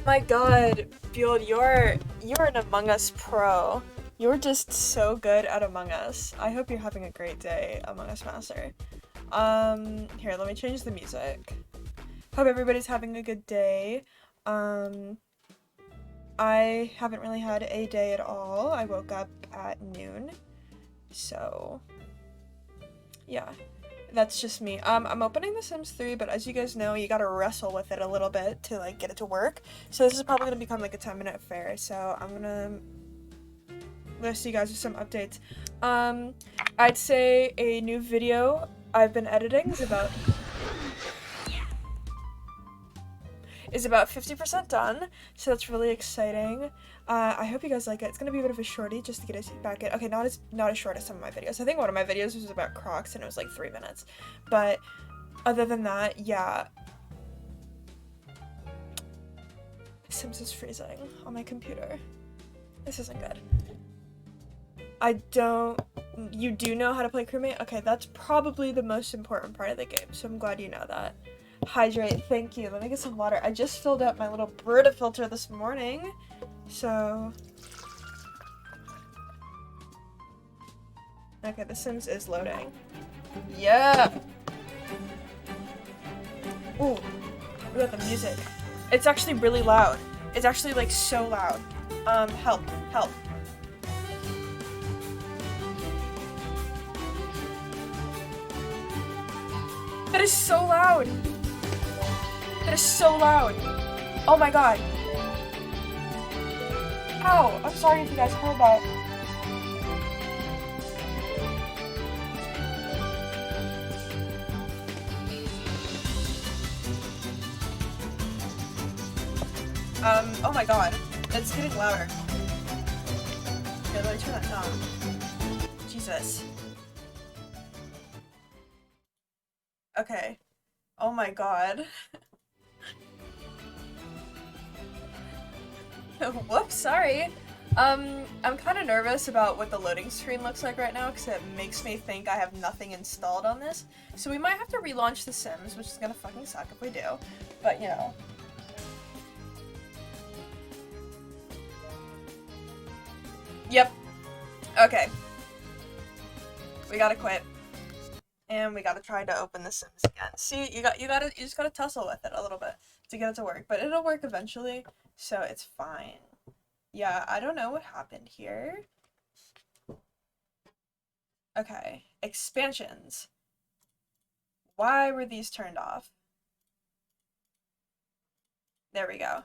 My god, Build, you're an Among Us pro. You're just so good at Among Us. I hope you're having a great day, Among Us Master. Here, let me change the music. Hope everybody's having a good day. Um, I haven't really had a day at all. I woke up at noon. So, yeah. That's just me. I'm opening The Sims 3, but as you guys know, you gotta wrestle with it a little bit to, like, get it to work. So this is probably gonna become, like, a 10-minute affair, so I'm gonna list you guys with some updates. I'd say a new video I've been editing is about 50% done, so that's really exciting. I hope you guys like it. It's gonna be a bit of a shorty just to get us back in. Okay, not as short as some of my videos. I think one of my videos was about Crocs and it was like 3 minutes. But other than that, yeah. Sims is freezing on my computer. This isn't good. You do know how to play crewmate? Okay, that's probably the most important part of the game, so I'm glad you know that. Hydrate, thank you. Let me get some water. I just filled up my little Brita filter this morning, so... Okay, The Sims is loading. Yeah! Ooh, we got the music. It's actually really loud. It's actually, like, so loud. Help. That is so loud! That is so loud! Oh my god! Ow! I'm sorry if you guys heard that. Oh my god. It's getting louder. Here, let me turn that down. Jesus. Okay. Oh my god. Whoops, sorry. I'm kind of nervous about what the loading screen looks like right now because it makes me think I have nothing installed on this. So we might have to relaunch The Sims, which is gonna fucking suck if we do. But, you know. Yep. Okay. We gotta quit. And we gotta try to open The Sims again. See, you just gotta tussle with it a little bit to get it to work. But it'll work eventually, so it's fine. Yeah, I don't know what happened here. Okay, expansions. Why were these turned off? There we go.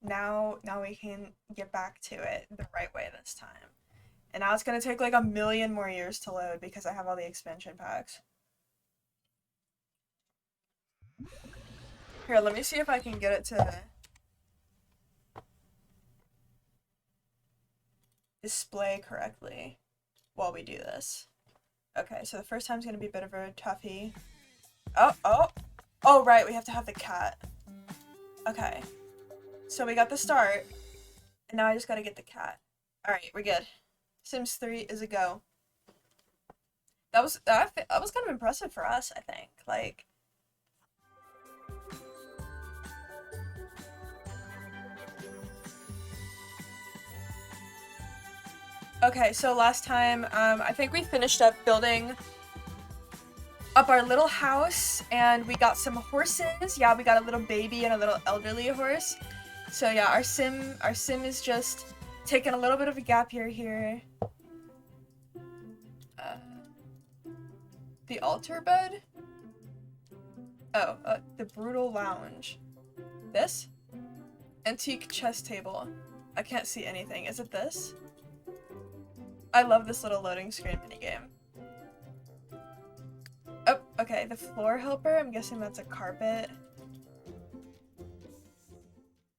Now we can get back to it the right way this time. And now it's gonna take like a million more years to load because I have all the expansion packs. Here, let me see if I can get it to display correctly while we do this. Okay, so the first time's gonna be a bit of a toughie. Oh, right, we have to have the cat. Okay, so we got the start, and now I just gotta get the cat. Alright, we're good. Sims 3 is a go. That was kind of impressive for us, I think. Like, okay, so last time, I think we finished up building up our little house, and we got some horses. Yeah, we got a little baby and a little elderly horse. So yeah, our sim is just taking a little bit of a gap year here. The altar bed? Oh, the brutal lounge. This? Antique chess table. I can't see anything. Is it this? I love this little loading screen minigame. Oh, okay, the floor helper. I'm guessing that's a carpet.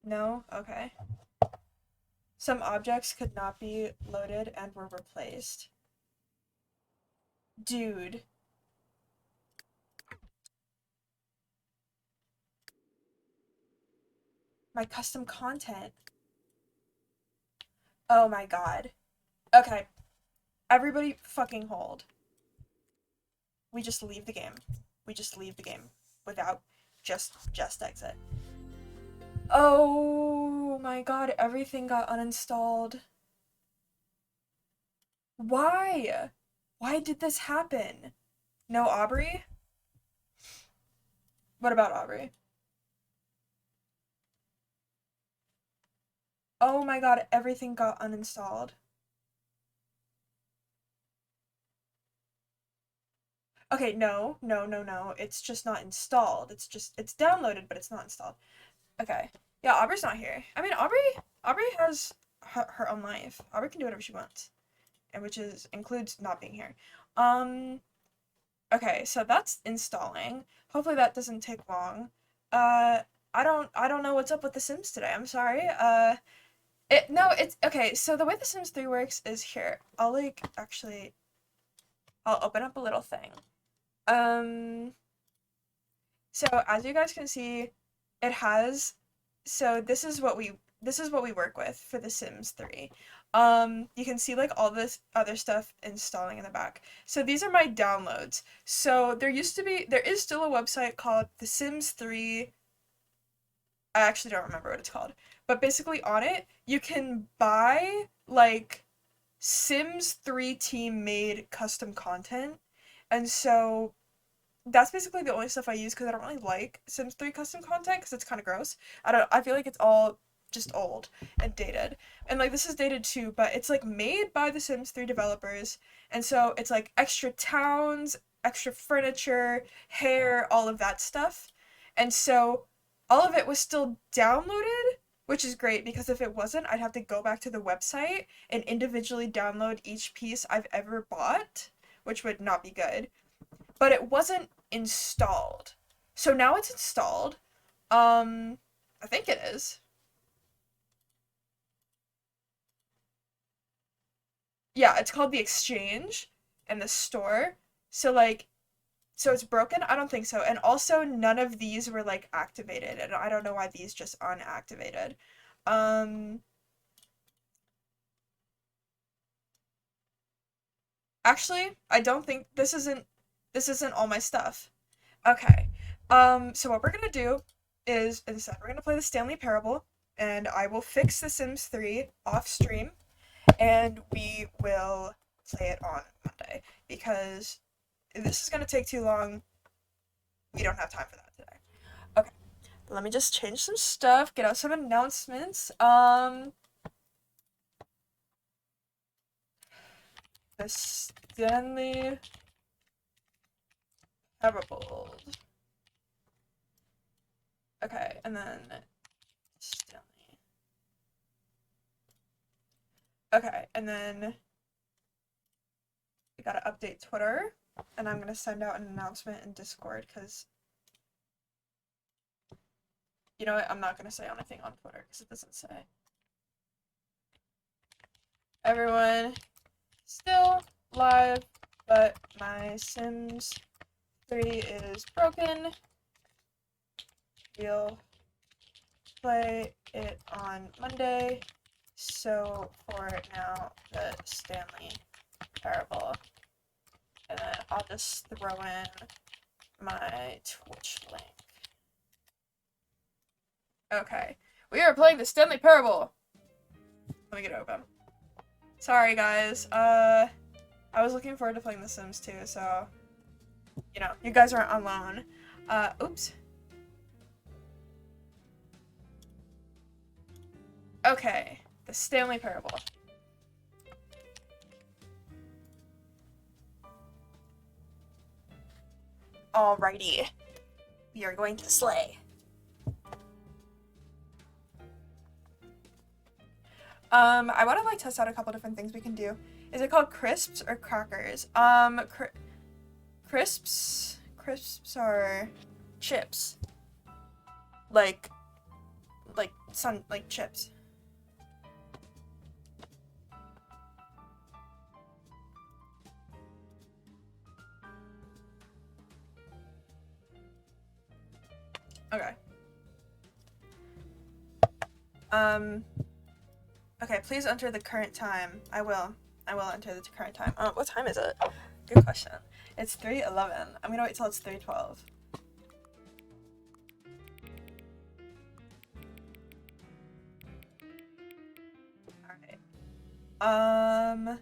No? Okay. Some objects could not be loaded and were replaced. Dude. My custom content. Oh my god. Okay. Everybody fucking hold. We just leave the game. We just leave the game without just exit. Oh my god, everything got uninstalled. Why? Why did this happen? No Aubrey? What about Aubrey? Oh my god, everything got uninstalled. Okay, no, no, no, no. It's just not installed. It's downloaded, but it's not installed. Okay. Yeah, Aubrey's not here. I mean, Aubrey has her own life. Aubrey can do whatever she wants, and which includes not being here. Um, okay, so that's installing. Hopefully that doesn't take long. Uh, I don't know what's up with The Sims today. I'm sorry. No, it's okay. So the way The Sims 3 works is here. I'll open up a little thing. Um, so as you guys can see, it has, so this is what we work with for The Sims 3. You can see like all this other stuff installing in the back. So these are my downloads. So there is still a website called The Sims 3. I actually don't remember what it's called. But basically on it, you can buy like Sims 3 team made custom content. And so that's basically the only stuff I use because I don't really like Sims 3 custom content because it's kind of gross. I feel like it's all just old and dated. And like this is dated too, but it's like made by the Sims 3 developers. And so it's like extra towns, extra furniture, hair, all of that stuff. And so all of it was still downloaded, which is great because if it wasn't, I'd have to go back to the website and individually download each piece I've ever bought, which would not be good, but it wasn't installed. So now it's installed. I think it is. Yeah, it's called the Exchange and the store. So like, so it's broken? I don't think so. And also none of these were like activated, and I don't know why these just unactivated. Um, Actually, I don't think this isn't all my stuff. Okay. So what we're gonna do is instead we're gonna play the Stanley Parable, and I will fix The Sims 3 off stream, and we will play it on Monday because this is gonna take too long. We don't have time for that today. Okay. Let me just change some stuff, get out some announcements. The Stanley Parable. Okay, and then Stanley. Okay, and then we gotta update Twitter, and I'm gonna send out an announcement in Discord because you know what? I'm not gonna say anything on Twitter because it doesn't say. Everyone, still live, but my Sims 3 is broken. We'll play it on Monday. So for now, the Stanley Parable. And then I'll just throw in my Twitch link. Okay. We are playing the Stanley Parable. Let me get it open. Sorry guys. I was looking forward to playing The Sims too, so you know, you guys aren't alone. Oops. Okay, the Stanley Parable. Alrighty. We are going to slay. I want to like test out a couple different things we can do. Is it called crisps or crackers? Crisps are chips. Like chips. Okay. Okay, please enter the current time. I will enter the current time. What time is it? Good question. It's 3:11. I'm gonna wait till it's 3:12. Boom.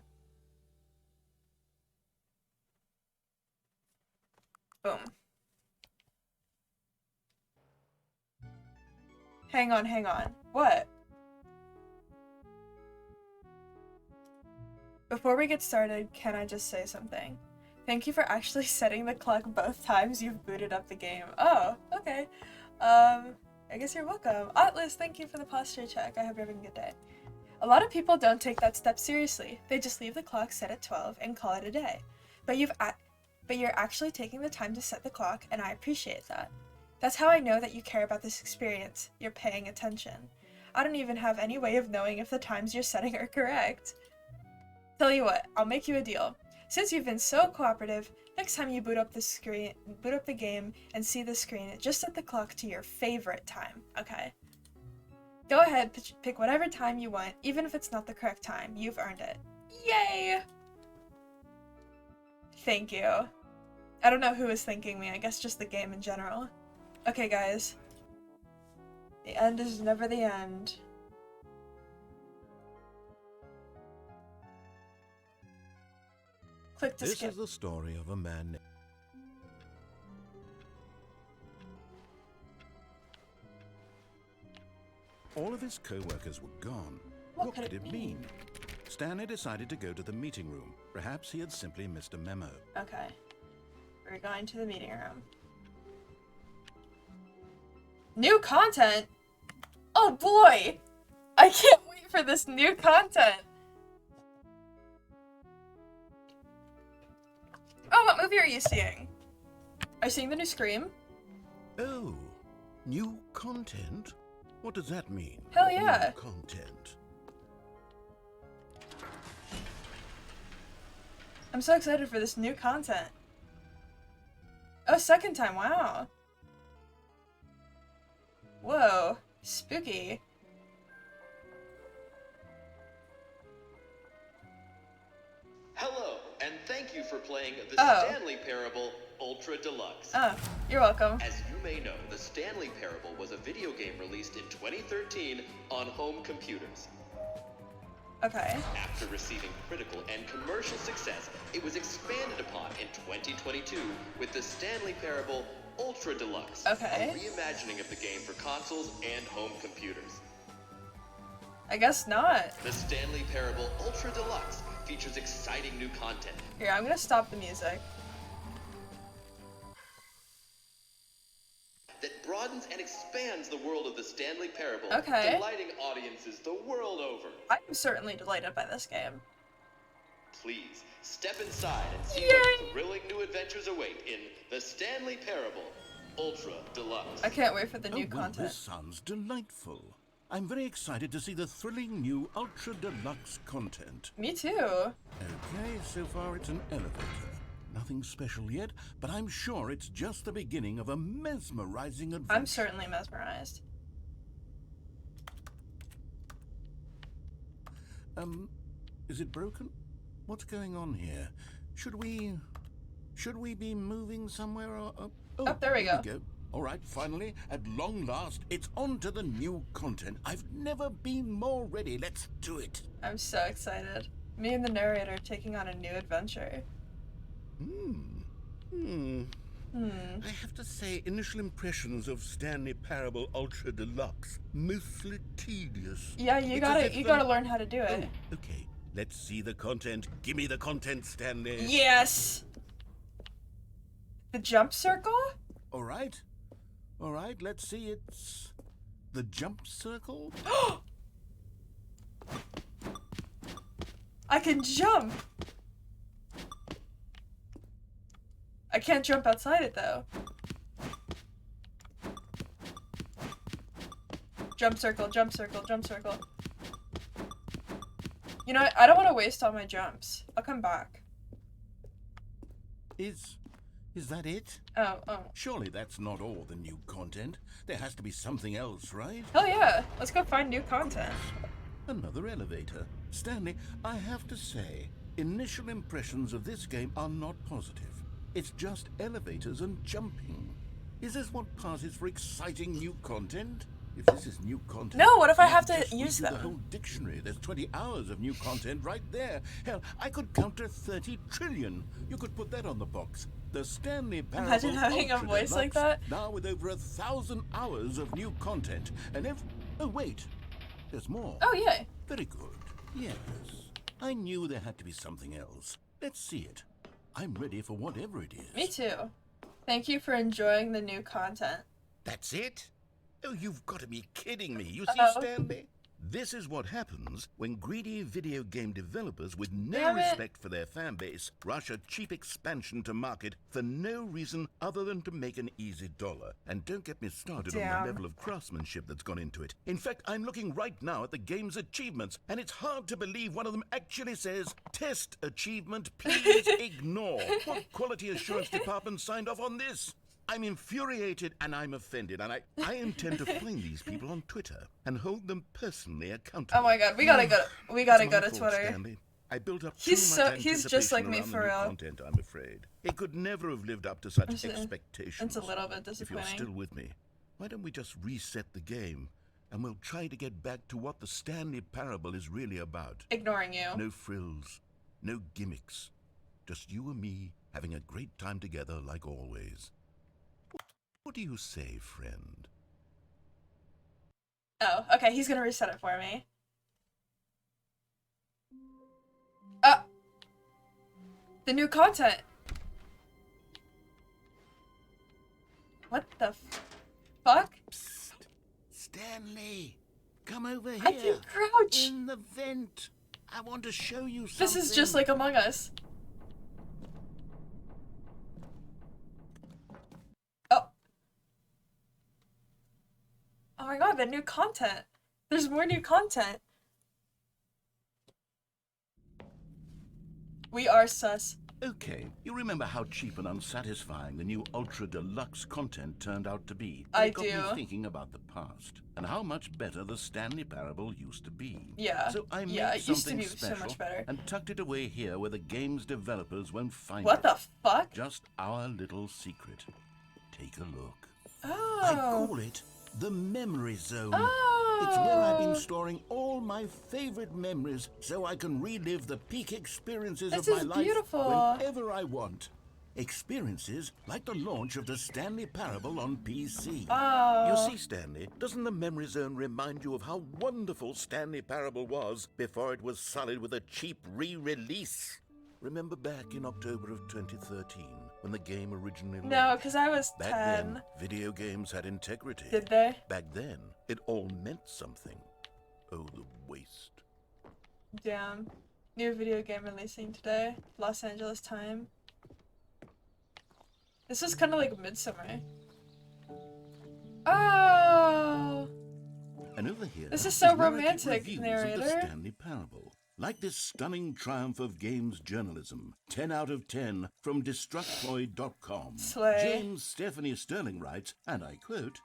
Hang on, hang on. What? Before we get started, can I just say something? Thank you for actually setting the clock both times you've booted up the game. Oh, okay. I guess you're welcome. Atlas, thank you for the posture check. I hope you're having a good day. A lot of people don't take that step seriously. They just leave the clock set at 12 and call it a day. But you're actually taking the time to set the clock, and I appreciate that. That's how I know that you care about this experience. You're paying attention. I don't even have any way of knowing if the times you're setting are correct. Tell you what, I'll make you a deal. Since you've been so cooperative, next time you boot up the game and see the screen, just set the clock to your favorite time, okay? Go ahead, pick whatever time you want, even if it's not the correct time. You've earned it. Yay! Thank you. I don't know who was thanking me, I guess just the game in general. Okay, guys. The end is never the end. Click to skip. This is the story of a man. All of his co-workers were gone. What could it mean? Stanley decided to go to the meeting room. Perhaps he had simply missed a memo. Okay. We're going to the meeting room. New content? Oh boy! I can't wait for this new content! Oh, what movie are you seeing? Are you seeing the new Scream? Oh, new content? What does that mean? Hell yeah! New content. I'm so excited for this new content. Oh, second time, wow. Whoa, spooky. Hello, and thank you for playing the Stanley Parable Ultra Deluxe. Oh, you're welcome. As you may know, the Stanley Parable was a video game released in 2013 on home computers. Okay. After receiving critical and commercial success, it was expanded upon in 2022 with the Stanley Parable Ultra Deluxe, Okay. a reimagining of the game for consoles and home computers. I guess not. The Stanley Parable Ultra Deluxe features exciting new content. Here, I'm gonna stop the music. That broadens and expands the world of the Stanley Parable, Okay. delighting audiences the world over. I'm certainly delighted by this game. Please, step inside and see Yay! what thrilling new adventures await in the Stanley Parable Ultra Deluxe. I can't wait for the new well, content. this sounds delightful. I'm very excited to see the thrilling new Ultra Deluxe content. Me too. Okay, so far it's an elevator. Nothing special yet, but I'm sure it's just the beginning of a mesmerizing adventure. I'm certainly mesmerized. Is it broken? What's going on here? Should we be moving somewhere or... Oh, there we go. All right, finally, at long last, it's on to the new content. I've never been more ready. Let's do it. I'm so excited. Me and the narrator taking on a new adventure. I have to say, initial impressions of Stanley Parable Ultra Deluxe, mostly tedious. Yeah, you gotta learn how to do it. Oh, okay, let's see the content. Give me the content, Stanley. Yes! The jump circle? All right, let's see. It's the jump circle. I can jump! I can't jump outside it though. Jump circle, jump circle, jump circle. You know what? I don't want to waste all my jumps. I'll come back. Is that it? Oh. Surely that's not all the new content. There has to be something else, right? Hell yeah! Let's go find new content. Another elevator. Stanley, I have to say, initial impressions of this game are not positive. It's just elevators and jumping. Is this what passes for exciting new content? If this is new content... No, what if I then have could to just use redo the them? whole dictionary. There's 20 hours of new content right there. Hell, I could count to 30 trillion. You could put that on the box. The Stanley Parable Imagine having a Ultra voice like Deluxe, that. now with over 1,000 hours of new content. And oh, wait. There's more. Oh, yeah. Very good. Yes. I knew there had to be something else. Let's see it. I'm ready for whatever it is. Me too. Thank you for enjoying the new content. That's it? Oh, you've got to be kidding me. You see, Uh-oh. Stanley? This is what happens when greedy video game developers with no Damn it. respect for their fan base rush a cheap expansion to market for no reason other than to make an easy dollar. And don't get me started on Damn. the level of craftsmanship that's gone into it. In fact, I'm looking right now at the game's achievements, and it's hard to believe one of them actually says, "Test achievement, please ignore." What quality assurance department signed off on this? I'm infuriated and I'm offended, and I intend to find these people on Twitter and hold them personally accountable. Oh my god, we gotta go. We gotta It's go my to fault, Twitter. Stanley. I built up He's too much he's just like me anticipation for around the new real. content, I'm afraid. It could never have lived up to such expectations. It's a little bit If you're disappointing. still with me, why don't we just reset the game and we'll try to get back to what the Stanley Parable is really about. Ignoring you. No frills, no gimmicks. Just you and me having a great time together like always. What do you say, friend? Oh, okay, he's gonna reset it for me. The new content! What the fuck? Psst. Stanley, come over here. I can crouch! In the vent. I want to show you something. This is just like Among Us. Oh. Oh my god, the new content. There's more new content. We are sus. Okay, you remember how cheap and unsatisfying the new Ultra Deluxe content turned out to be? I It got do. me thinking about the past and how much better the Stanley Parable used to be. Yeah. So I made Yeah, it used to something be so special much better. and tucked it away here where the game's developers won't find What it. the fuck? Just our little secret. Take a look. Oh. I call it the Memory Zone. It's where I've been storing all my favorite memories so I can relive the peak experiences This of my is life beautiful. whenever I want. Experiences like the launch of the Stanley Parable on PC. Oh. You see, Stanley, doesn't the Memory Zone remind you of how wonderful Stanley Parable was before it was sullied with a cheap re-release? Remember back in October of 2013 when the game originally launched? No, because I was Back 10. then, video games had integrity. Did they? Back then, it all meant something. Oh, the waste. Damn. New video game releasing today. Los Angeles time. This is kind of like Midsummer. Oh! And over here, This is so narrative romantic, reviews narrator. of the Stanley Parable. Like this stunning triumph of games journalism. 10 out of 10 from Destructoid.com. Slay. James Stephanie Sterling writes, and I quote,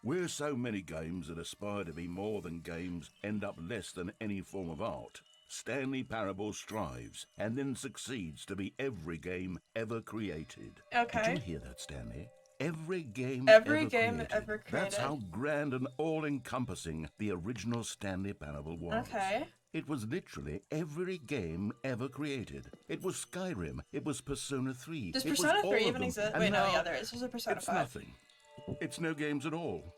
"Where so many games that aspire to be more than games end up less than any form of art, Stanley Parable strives and then succeeds to be every game ever created." Okay. Did you hear that, Stanley? Every game Every ever game created. ever That's created. how grand and all-encompassing the original Stanley Parable was. Okay. It was literally every game ever created. It was Skyrim. It was Persona 3. Does it was Persona all 3 of even them. exist? And Wait, no, now yeah, there is. There's a Persona it's 5. nothing. It's no games at all.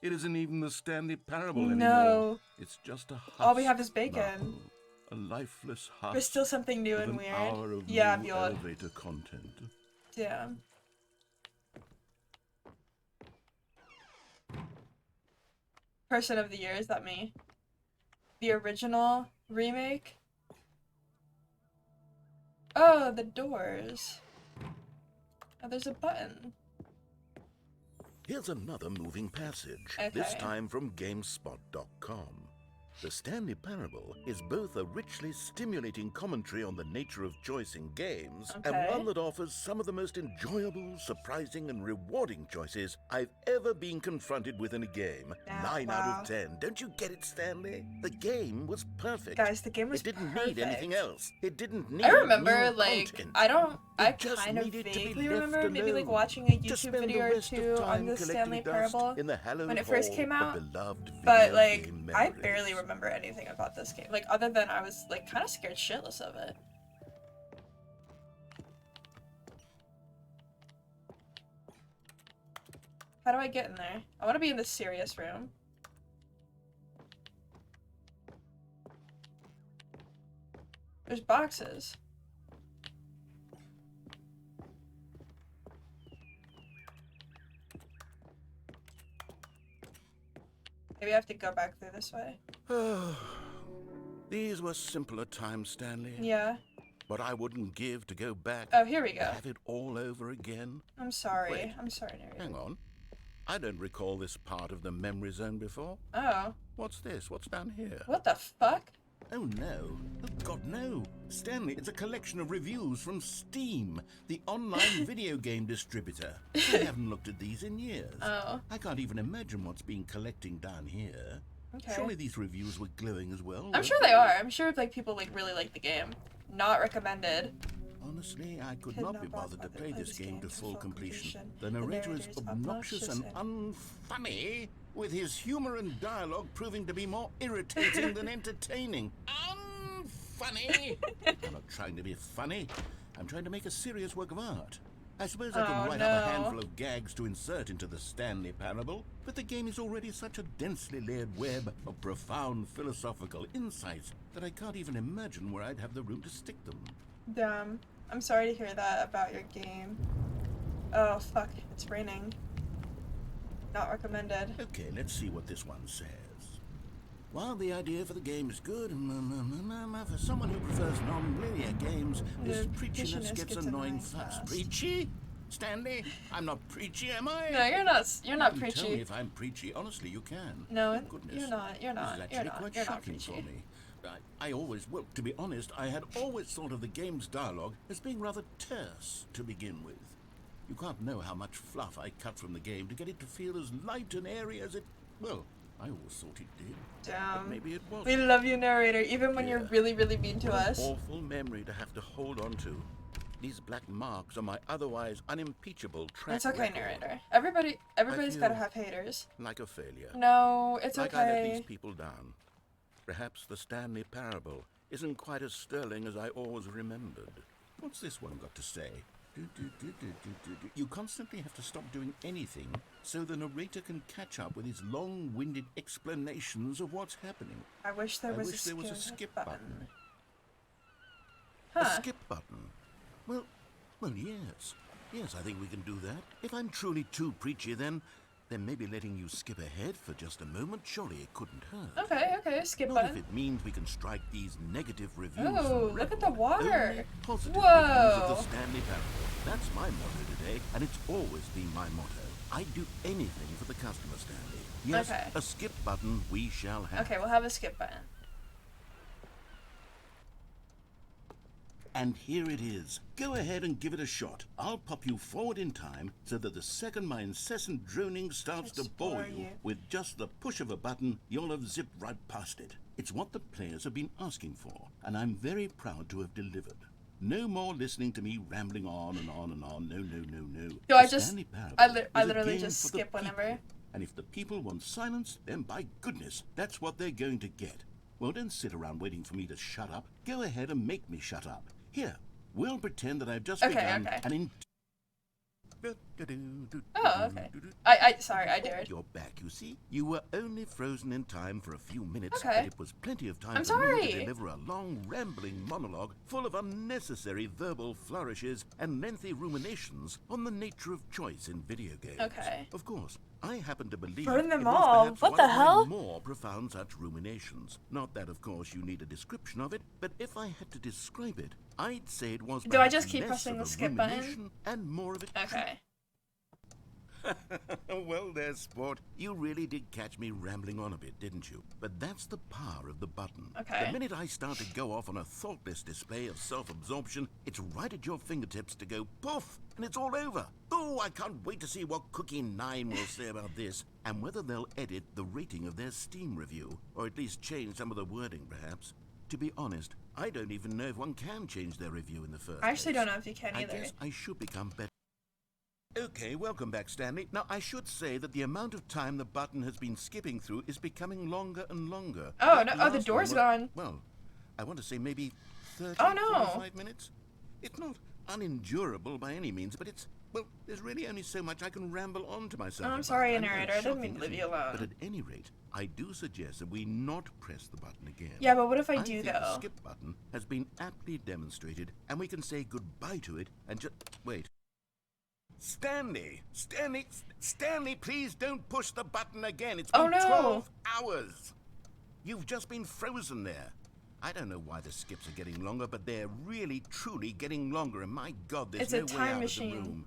It isn't even the Stanley Parable No. anymore. It's just a husk All we have is now. bacon. A lifeless husk. There's still something new of and an weird. hour of Yeah, new Bjorn. elevator content. Damn. Person of the year, is that me? The original remake? Oh, the doors. Oh, there's a button. Here's another moving passage, this Okay. time from GameSpot.com. The Stanley Parable is both a richly stimulating commentary on the nature of choice in games and Okay. one that offers some of the most enjoyable, surprising, and rewarding choices I've ever been confronted with in a game. Yeah, 9 wow. out of 10. Don't you get it, Stanley? The game was perfect. Guys, the game was It didn't perfect. need anything else. It didn't need I remember, new like, content. I just kind of needed to be vaguely left remember maybe like alone, watching a to YouTube spend the video or rest of two on time the collecting Stanley dust Parable in the hallowed when it first hall came of out, beloved but video like game I memories. barely remember anything about this game. Like other than I was like kind of scared shitless of it. How do I get in there? I want to be in the serious room. There's boxes. Maybe I have to go back through this way. These were simpler times, Stanley. Yeah. But I wouldn't give to go back. Oh, here we go. Have it all over again. I'm sorry. Wait. I'm sorry, narrator. Hang on. I don't recall this part of the memory zone before. Oh. What's this? What's down here? What the fuck? Oh no. Oh God, no. Stanley, it's a collection of reviews from Steam, the online video game distributor. I haven't looked at these in years. Oh. I can't even imagine what's been collecting down here. Okay. Surely these reviews were glowing as well. I'm weren't sure they are. I'm sure like people like really like the game. Not recommended. Honestly, I could Could not not be be bothered to bothered play this game to full completion. The The narrator is narrator is obnoxious and unfunny, with his humor and dialogue proving to be more irritating than entertaining. Unfunny! I'm not trying to be funny. I'm trying to make a serious work of art. I suppose I can Oh, write up a no. handful of gags to insert into the Stanley Parable, but the game is already such a densely layered web of profound philosophical insights that I can't even imagine where I'd have the room to stick them. Damn. I'm sorry to hear that about your game. Oh fuck, it's raining. Not recommended. Okay, let's see what this one says. While the idea for the game is good, for someone who prefers non-linear games, this The preachiness gets annoying fast. Preachy? Stanley? I'm not preachy, am I? No, you're not. You're not You can Tell me preachy. if I'm preachy. Honestly, you can. No, Thank goodness. you're not. You're not. This is You're actually not. quite You're not shocking for preachy. me. I always, well, to be honest, I had always thought of the game's dialogue as being rather terse to begin with. You can't know how much fluff I cut from the game to get it to feel as light and airy as it, well, I always thought it did. But Damn. maybe it wasn't. We love you, narrator, even when you're Yeah. really, really mean to What an us. awful memory to have to hold on to. These black marks are my otherwise unimpeachable track It's okay, record. narrator. Everybody's feel- gotta have haters. Like a failure. No, it's Like I let okay. these people down. Perhaps the Stanley Parable isn't quite as sterling as I always remembered. What's this one got to say? You constantly have to stop doing anything so the narrator can catch up with his long-winded explanations of what's happening. I wish there I was wish a there was a skip skip button. button. Huh. A skip button? Well, yes. Yes, I think we can do that. If I'm truly too preachy, then maybe letting you skip ahead for just a moment, surely it couldn't hurt. Okay, skip Not if button. it means we can strike these negative reviews. Ooh, from look at record. the water. Only positive Whoa. reviews of the Stanley Parable. That's my motto today, and it's always been my motto. I'd do anything for the customer, Stanley. Yes, Okay. a skip button we shall have. Okay, we'll have a skip button. And here it is. Go ahead and give it a shot. I'll pop you forward in time so that the second my incessant droning starts to bore you, with just the push of a button, you'll have zipped right past it. It's what the players have been asking for, and I'm very proud to have delivered. No more listening to me rambling on and on and on. No, no, no, no. Do I The just- Stanley Parable I is a literally game just for the skip whenever. people. And if the people want silence, then by goodness, that's what they're going to get. Well, don't sit around waiting for me to shut up. Go ahead and make me shut up. Here, we'll pretend that I've just Okay, begun okay. an in... Oh, okay. Sorry, I dared. You're back, you see? You were only frozen in time for a few minutes, Okay. but it was plenty of time I'm for me sorry. to deliver a long, rambling monologue full of unnecessary verbal flourishes and lengthy ruminations on the nature of choice in video games. Okay. Of course, I happen to believe Burn them it was all. perhaps What one the of my hell? more profound such ruminations. Not that, of course, you need a description of it, but if I had to describe it, I'd say it was Do I perhaps just keep less pressing of the a skip button? rumination and more of a Okay. Well there, sport. You really did catch me rambling on a bit, didn't you? But that's the power of the button. Okay. The minute I start to go off on a thoughtless display of self-absorption, it's right at your fingertips to go poof, and it's all over. Oh, I can't wait to see what Cookie 9 will say about this, and whether they'll edit the rating of their Steam review, or at least change some of the wording, perhaps. To be honest, I don't even know if one can change their review in the first I actually place. don't know if you can either. I guess I should become better. Okay, welcome back, Stanley. Now, I should say that the amount of time the button has been skipping through is becoming longer and longer. Oh, That no. Oh, the last door's one was- gone. Well, I want to say maybe 30, Oh, no. 45 minutes. It's not unendurable by any means, but it's, well, there's really only so much I can ramble on to myself Oh, I'm about. sorry, I know, narrator. it's I didn't mean to shocking, leave you isn't it? But alone. at any rate, I do suggest that we not press the button again. Yeah, but what if I do, think the though? skip button has been aptly demonstrated, and we can say goodbye to it and just wait. Stanley, please don't push the button again. It's been Oh, no. 12 hours. You've just been frozen there. I don't know why the skips are getting longer, but they're really, truly getting longer. And my God, there's It's a no way time out machine. of the room.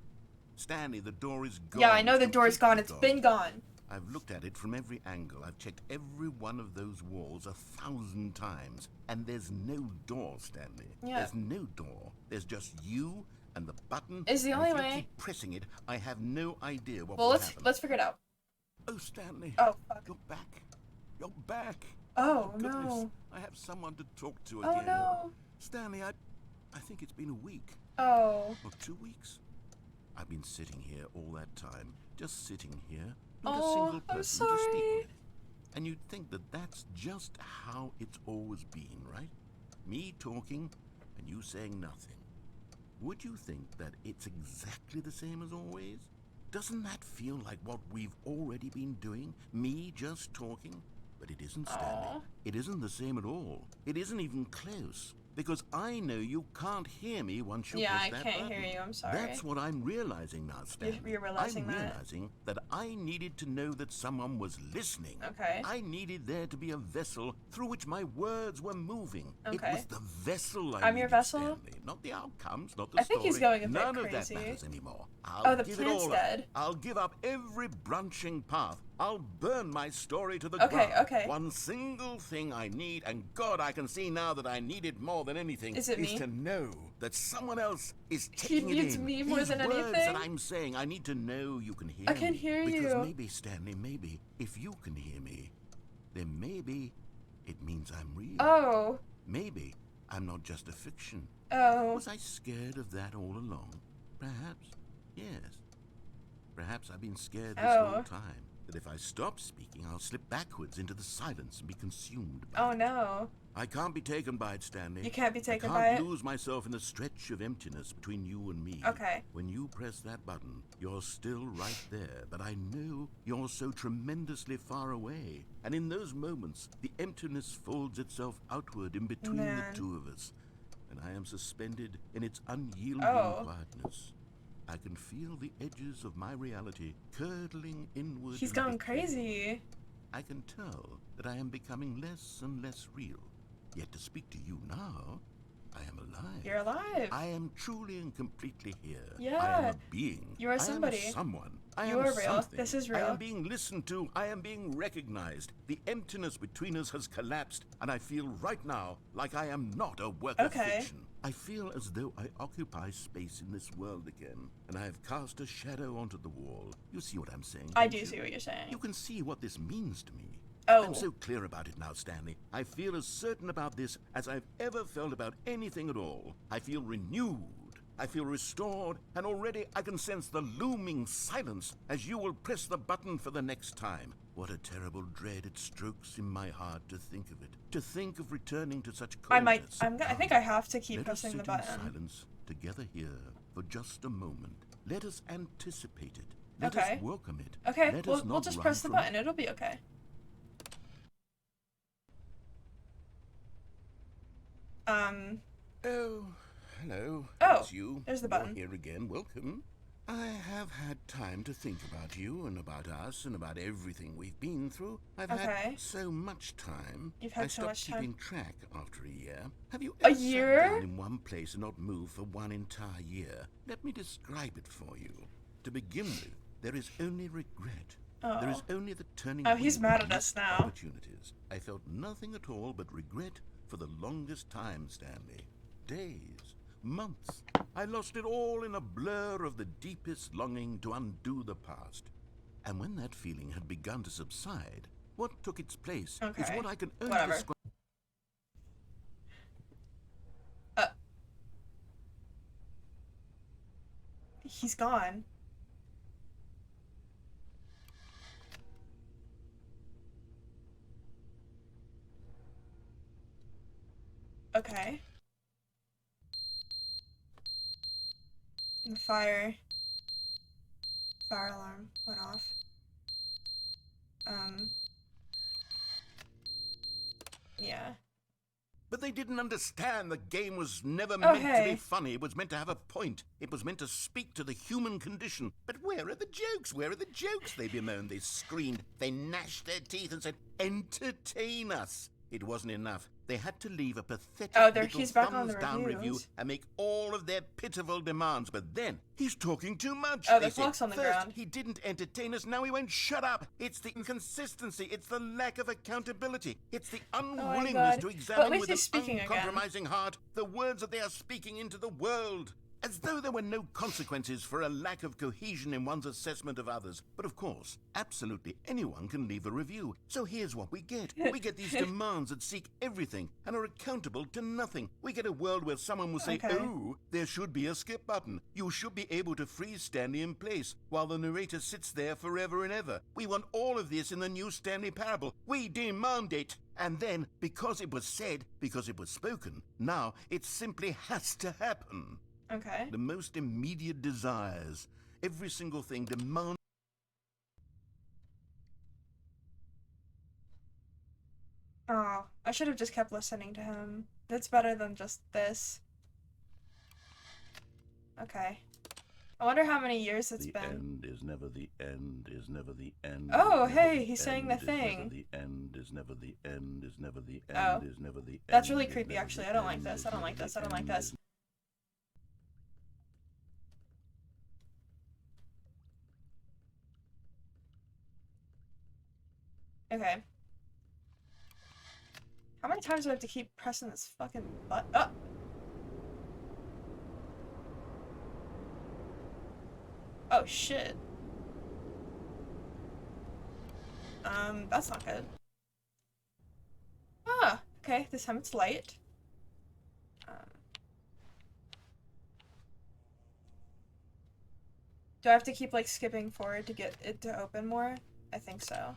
Stanley, the door is gone. Yeah, I know It's the door's gone. It's completely been gone. I've looked at it from every angle. I've checked every one of those walls 1,000 times. And there's no door, Stanley. Yeah. There's no door. There's just you and the button. Is the and only if you way- keep pressing it, I have no idea what Well, will let's happen. figure it out. Oh, Stanley. Oh, fuck. You're back. You're back. Oh, Goodness, no. I have someone to talk to Oh, again. no. Stanley, I think it's been a week. Oh. Or 2 weeks. I've been sitting here all that time. Just sitting here. Not a Oh, single I'm person to speak sorry. with. And you'd think that that's just how it's always been, right? Me talking and you saying nothing. Would you think that it's exactly the same as always? Doesn't that feel like what we've already been doing? Me just talking? But it isn't, Stanley. Aw. It isn't the same at all. It isn't even close. Because I know you can't hear me once you Yeah, push I that can't button. hear you. I'm sorry. That's what I'm realizing now, Stanley. You're realizing I'm that? realizing that I needed to know that someone was listening. Okay. I needed there to be a vessel through which my words were moving. It Okay. was the vessel I I'm your needed, vessel? Stanley, not the outcomes, not the I think story. he's going a bit None crazy. of that matters anymore. Oh, I'll the give it plant's all dead. up. I'll give up every branching path. I'll burn my story to the Okay, ground. okay. One single thing I need, and God, I can see now that I need it more than anything, Is it me? to know that someone else is taking it needs in. me more These than words anything? that I'm saying, I need to know you can hear I can me. hear Because you. maybe, Stanley, maybe, if you can hear me, then maybe it means I'm real. Oh. Maybe I'm not just a fiction. Oh. Was I scared of that all along? Perhaps. Yes. Perhaps I've been scared this Oh. whole time. That if I stop speaking, I'll slip backwards into the silence and be consumed by Oh, it. no. I can't be taken by it, Stanley. You can't be taken I by can't it? lose myself in the stretch of emptiness between you and me. Okay. When you press that button, you're still right there, but I know you're so tremendously far away. And in those moments, the emptiness folds itself outward in between Man. the two of us, and I am suspended in its unyielding Oh. quietness. I can feel the edges of my reality curdling inward. He's and going decaying. crazy. I can tell that I am becoming less and less real. Yet to speak to you now, I am alive. You're alive. I am truly and completely here. I Yeah. am a being. You are somebody. I am someone. I You am are real. something. This is I real. am being listened to. I am being recognized. The emptiness between us has collapsed, and I feel right now like I am not a work of Okay. fiction. I feel as though I occupy space in this world again, and I have cast a shadow onto the wall. You see what I'm saying? I don't do you? see what you're saying. You can see what this means to me. Oh. I'm so clear about it now, Stanley. I feel as certain about this as I've ever felt about anything at all. I feel renewed. I feel restored, and already I can sense the looming silence as you will press the button for the next time. What a terrible dread it strokes in my heart to think of it. To think of returning to such coldness. I think I have to keep Let us pressing the sit in button. silence together here for just a moment. Let us anticipate it. Let Okay. us welcome it. Okay, Let we'll us not just run press the from it. button. It'll be okay. Oh, hello. Oh, It's you. there's the You're button. here again. Welcome. I have had time to think about you and about us and about everything we've been through. I've Okay. had so much time. You've had I so stopped much time. keeping track after a year. Have you A ever year? sat down in one place and not moved for one entire year? Let me describe it for you. To begin with, There is only regret. Oh. There is only the turning Oh, he's wheel mad of at us missed now. opportunities. I felt nothing at all but regret for the longest time, Stanley. Days, months. I lost it all in a blur of the deepest longing to undo the past. And when that feeling had begun to subside, what took its place is Okay. what I can only Whatever. describe. He's gone. Okay. The fire alarm went off. Yeah. But they didn't understand the game was never Oh, meant to hey. be funny. It was meant to have a point. It was meant to speak to the human condition. But where are the jokes? Where are the jokes? They bemoaned, they screamed, they gnashed their teeth and said, entertain us. It wasn't enough. They had to leave a pathetic little he's back on the thumbs-down review reviews. and make all of their pitiful demands. But then, he's talking too much. Oh, they the said. clock's on the First, ground. he didn't entertain us, now he won't shut up. It's the inconsistency, it's the lack of accountability, it's the unwillingness God. to But at examine least with he's speaking an again. uncompromising heart the words that they are speaking into the world. As though there were no consequences for a lack of cohesion in one's assessment of others. But of course, absolutely anyone can leave a review. So here's what we get. We get these demands that seek everything and are accountable to nothing. We get a world where someone will say, Okay. oh, there should be a skip button. You should be able to freeze Stanley in place while the narrator sits there forever and ever. We want all of this in the new Stanley Parable. We demand it. And then, because it was said, because it was spoken, now it simply has to happen. Okay. The most immediate desires. Every single thing demands. Oh, I should have just kept listening to him. That's better than just this. Okay. I wonder how many years it's The been. end is never the end, is never the end. Oh, is never hey, the he's saying the end, is never thing. The end is never the end, is never the end, Oh. is never the end. That's really is creepy, never actually. the I don't like end, this. is I don't never like this. the I don't like end, this. is- Okay. How many times do I have to keep pressing this fucking button? Oh! Oh, shit. That's not good. Ah, okay, this time it's light. Do I have to keep, like, skipping forward to get it to open more? I think so.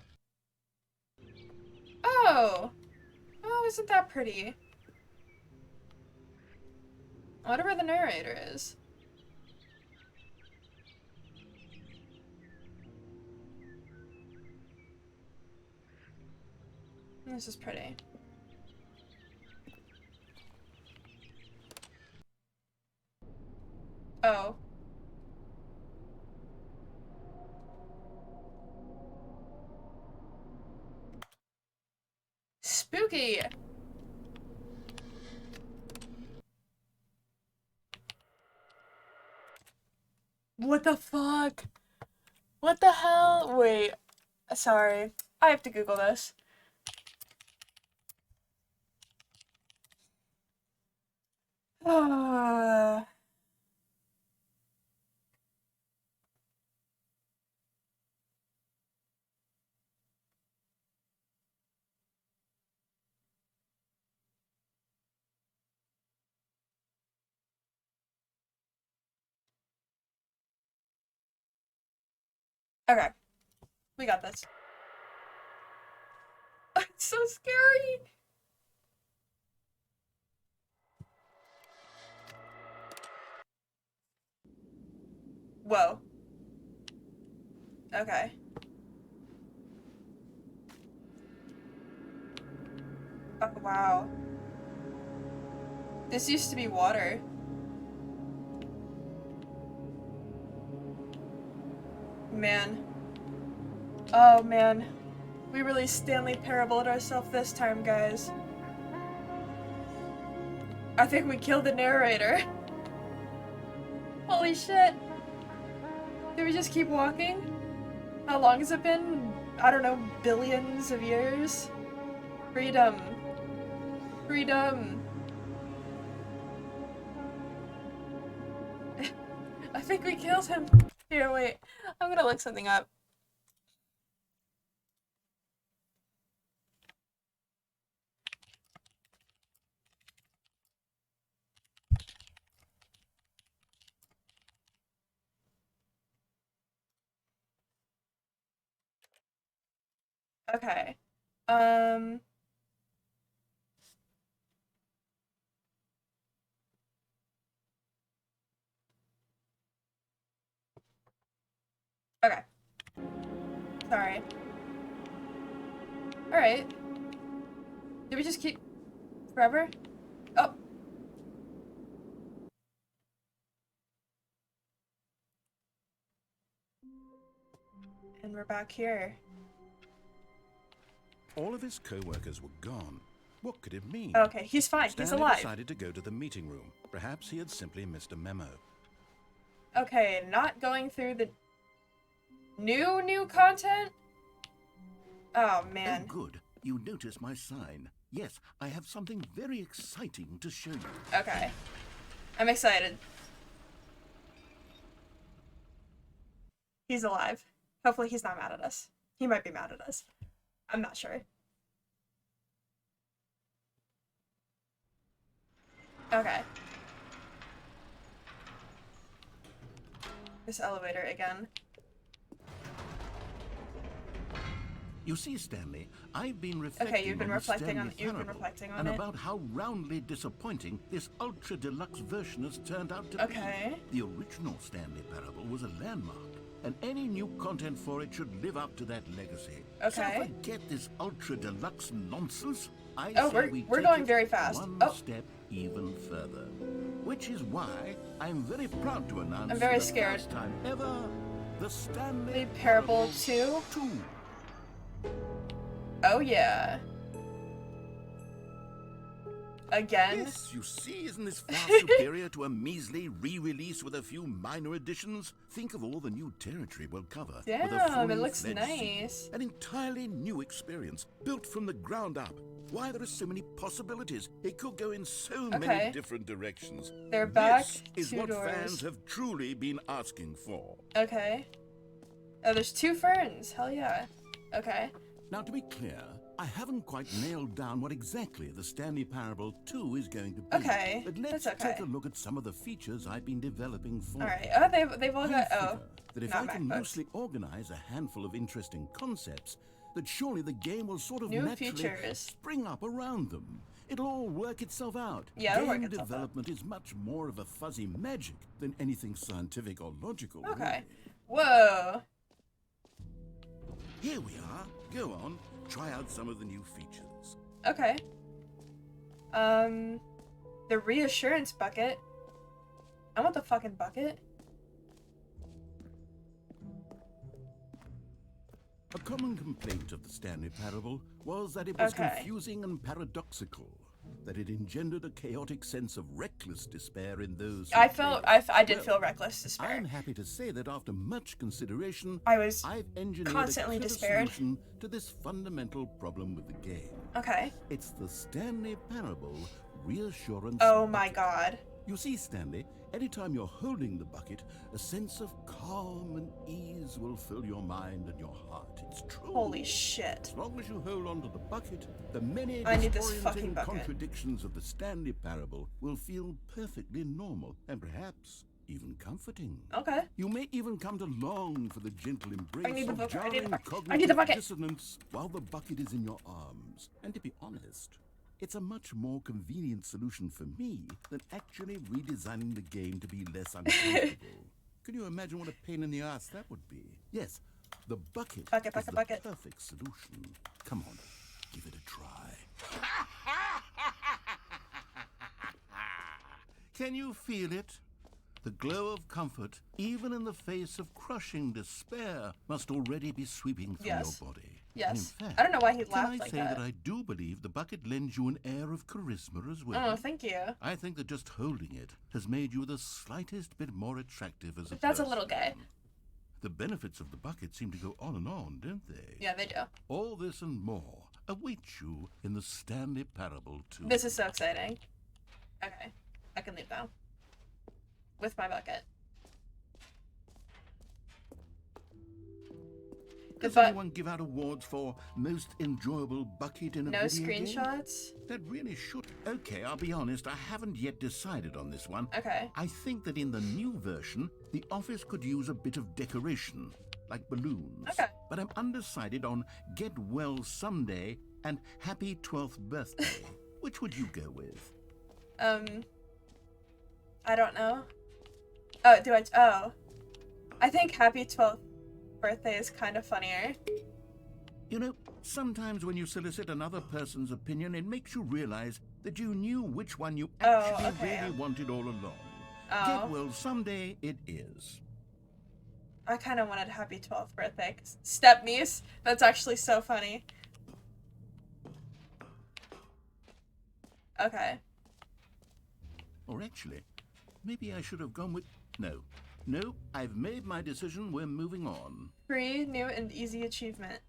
Oh! Oh, isn't that pretty? I wonder where the narrator is. This is pretty. Oh. Spooky! What the fuck? What the hell? Wait. Sorry. I have to Google this. Ah. Okay. We got this. It's so scary! Whoa. Okay. Oh, wow. This used to be water. Man. Oh, man. We really Stanley Parabled ourselves this time, guys. I think we killed the narrator. Holy shit. Do we just keep walking? How long has it been? I don't know, billions of years? Freedom. Freedom. I think we killed him. Here, wait. I'm gonna look something up. Okay. Um... Okay. Sorry. Alright. Did we just keep... forever? Oh. And we're back here. All of his co-workers were gone. What could it mean? Okay, he's fine. He's Stanley alive. decided to go to the meeting room. Perhaps he had simply missed a memo. Okay, not going through the new content? Oh, man. Oh, good. You noticed my sign. Yes, I have something very exciting to show you. Okay. I'm excited. He's alive. Hopefully he's not mad at us. He might be mad at us. I'm not sure. Okay. This elevator again. You see, Stanley, I've been reflecting you've been on the reflecting on- Stanley you've been Parable reflecting on and it. about how roundly disappointing this ultra deluxe version has turned out to Okay. be. The original Stanley Parable was a landmark, and any new content for it should live up to that legacy. Okay. So forget this ultra deluxe nonsense. I Oh, say we're take going it very fast. One Oh. step even further, which is why I'm very proud to announce I'm very for the scared. first time ever the Stanley The Parable 2? 2. Oh yeah. Again? Yes, you see, isn't this far superior to a measly re-release with a few minor additions? Think of all the new territory we'll cover. with a Damn, it fully looks fledged nice. sequel. An entirely new experience, built from the ground up. Why, there are so many possibilities. It could go in so Okay. many different directions. They're back, This is 2 what doors. fans have truly been asking for. Okay. Oh, there's 2 ferns. Hell yeah. Okay. Now, to be clear, I haven't quite nailed down what exactly the Stanley Parable 2 is going to be. Okay, But let's that's okay. take a look at some of the features I've been developing for it. Alright. Oh, they've all I got... figure Oh. that if not I can MacBooks. loosely organize a handful of interesting concepts, that surely the game will sort of New naturally features. spring up around them. It'll all work itself out. Yeah, it'll work Game itself out. development is much more of a fuzzy magic than anything scientific or logical. Okay. really. Whoa. Here we are. Go on. Try out some of the new features. Okay. The reassurance bucket. I want the fucking bucket. A common complaint of the Stanley Parable was that it was Okay. confusing and paradoxical, that it engendered a chaotic sense of reckless despair in those who I played felt, it. I did Well, feel reckless despair. I'm happy to say that after much consideration, I was I've engineered constantly a clever despaired. solution to this fundamental problem with the game. Okay. It's the Stanley Parable Reassurance Oh my Bucket. god. You see, Stanley, anytime you're holding the bucket, a sense of calm and ease will fill your mind and your heart. It's true. Holy shit. As long as you hold on to the bucket, the many I need this disorienting fucking bucket. contradictions of the Stanley Parable will feel perfectly normal and perhaps even comforting. Okay. You may even come to long for the gentle embrace I need the of bucket, I need the jarring bucket, cognitive I need the bucket. dissonance while the bucket is in your arms. And to be honest, it's a much more convenient solution for me than actually redesigning the game to be less uncomfortable. Can you imagine what a pain in the ass that would be? Yes, the bucket, Bucket, is bucket, the bucket. perfect solution. Come on, give it a try. Can you feel it? The glow of comfort, even in the face of crushing despair, must already be sweeping through Yes. your body. Yes. And in fact, I don't know why he can laughed I like say that. I do believe the bucket lends you an air of charisma as well. Oh, thank you. I think that just holding it has made you the slightest bit more attractive as a That's a person. little gay. The benefits of the bucket seem to go on and on, don't they? Yeah, they do. All this and more awaits you in the Stanley Parable 2. This is so exciting. Okay, I can leave now. With my bucket. Does anyone give out awards for most enjoyable bucket in a No video game? screenshots? That really should. Okay, I'll be honest, I haven't yet decided on this one. Okay. I think that in the new version, the office could use a bit of decoration, like balloons. Okay. But I'm undecided on Get Well Someday and Happy 12th Birthday. Which would you go with? I don't know. Oh, I think Happy 12th Birthday is kind of funnier. You know, sometimes when you solicit another person's opinion, it makes you realize that you knew which one you actually really wanted all along. Get Well Someday it is. I kind of wanted Happy 12th Birthday. Step niece? That's actually so funny. Okay. Or actually, maybe I should have gone with... No, I've made my decision. We're moving on. Free, new, and easy achievement.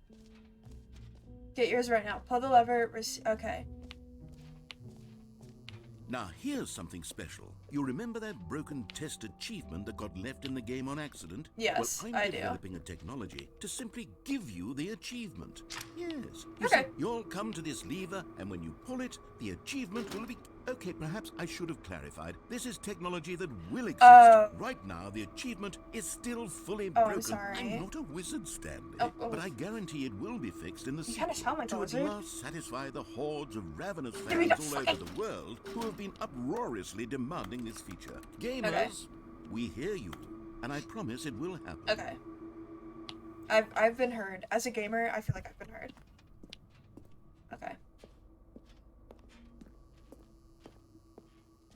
Get yours right now. Pull the lever. Okay. Now, here's something special. You remember that broken test achievement that got left in the game on accident? Yes, well, I I'm do. developing a technology to simply give you the achievement. Yes. You Okay. see, you'll come to this lever, and when you pull it, the achievement will be... Okay, perhaps I should have clarified. This is technology that will exist. Right now, the achievement is still fully broken. I'm sorry. I'm not a wizard, Stanley, but I guarantee it will be fixed in the You kinda sequel sound like a to wizard. at last satisfy the hordes of ravenous Give me fans the all over fucking- the world who have been uproariously demanding this feature. Gamers, we hear you, and I promise it will happen. Okay. I've been heard. As a gamer, I feel like I've been heard. Okay.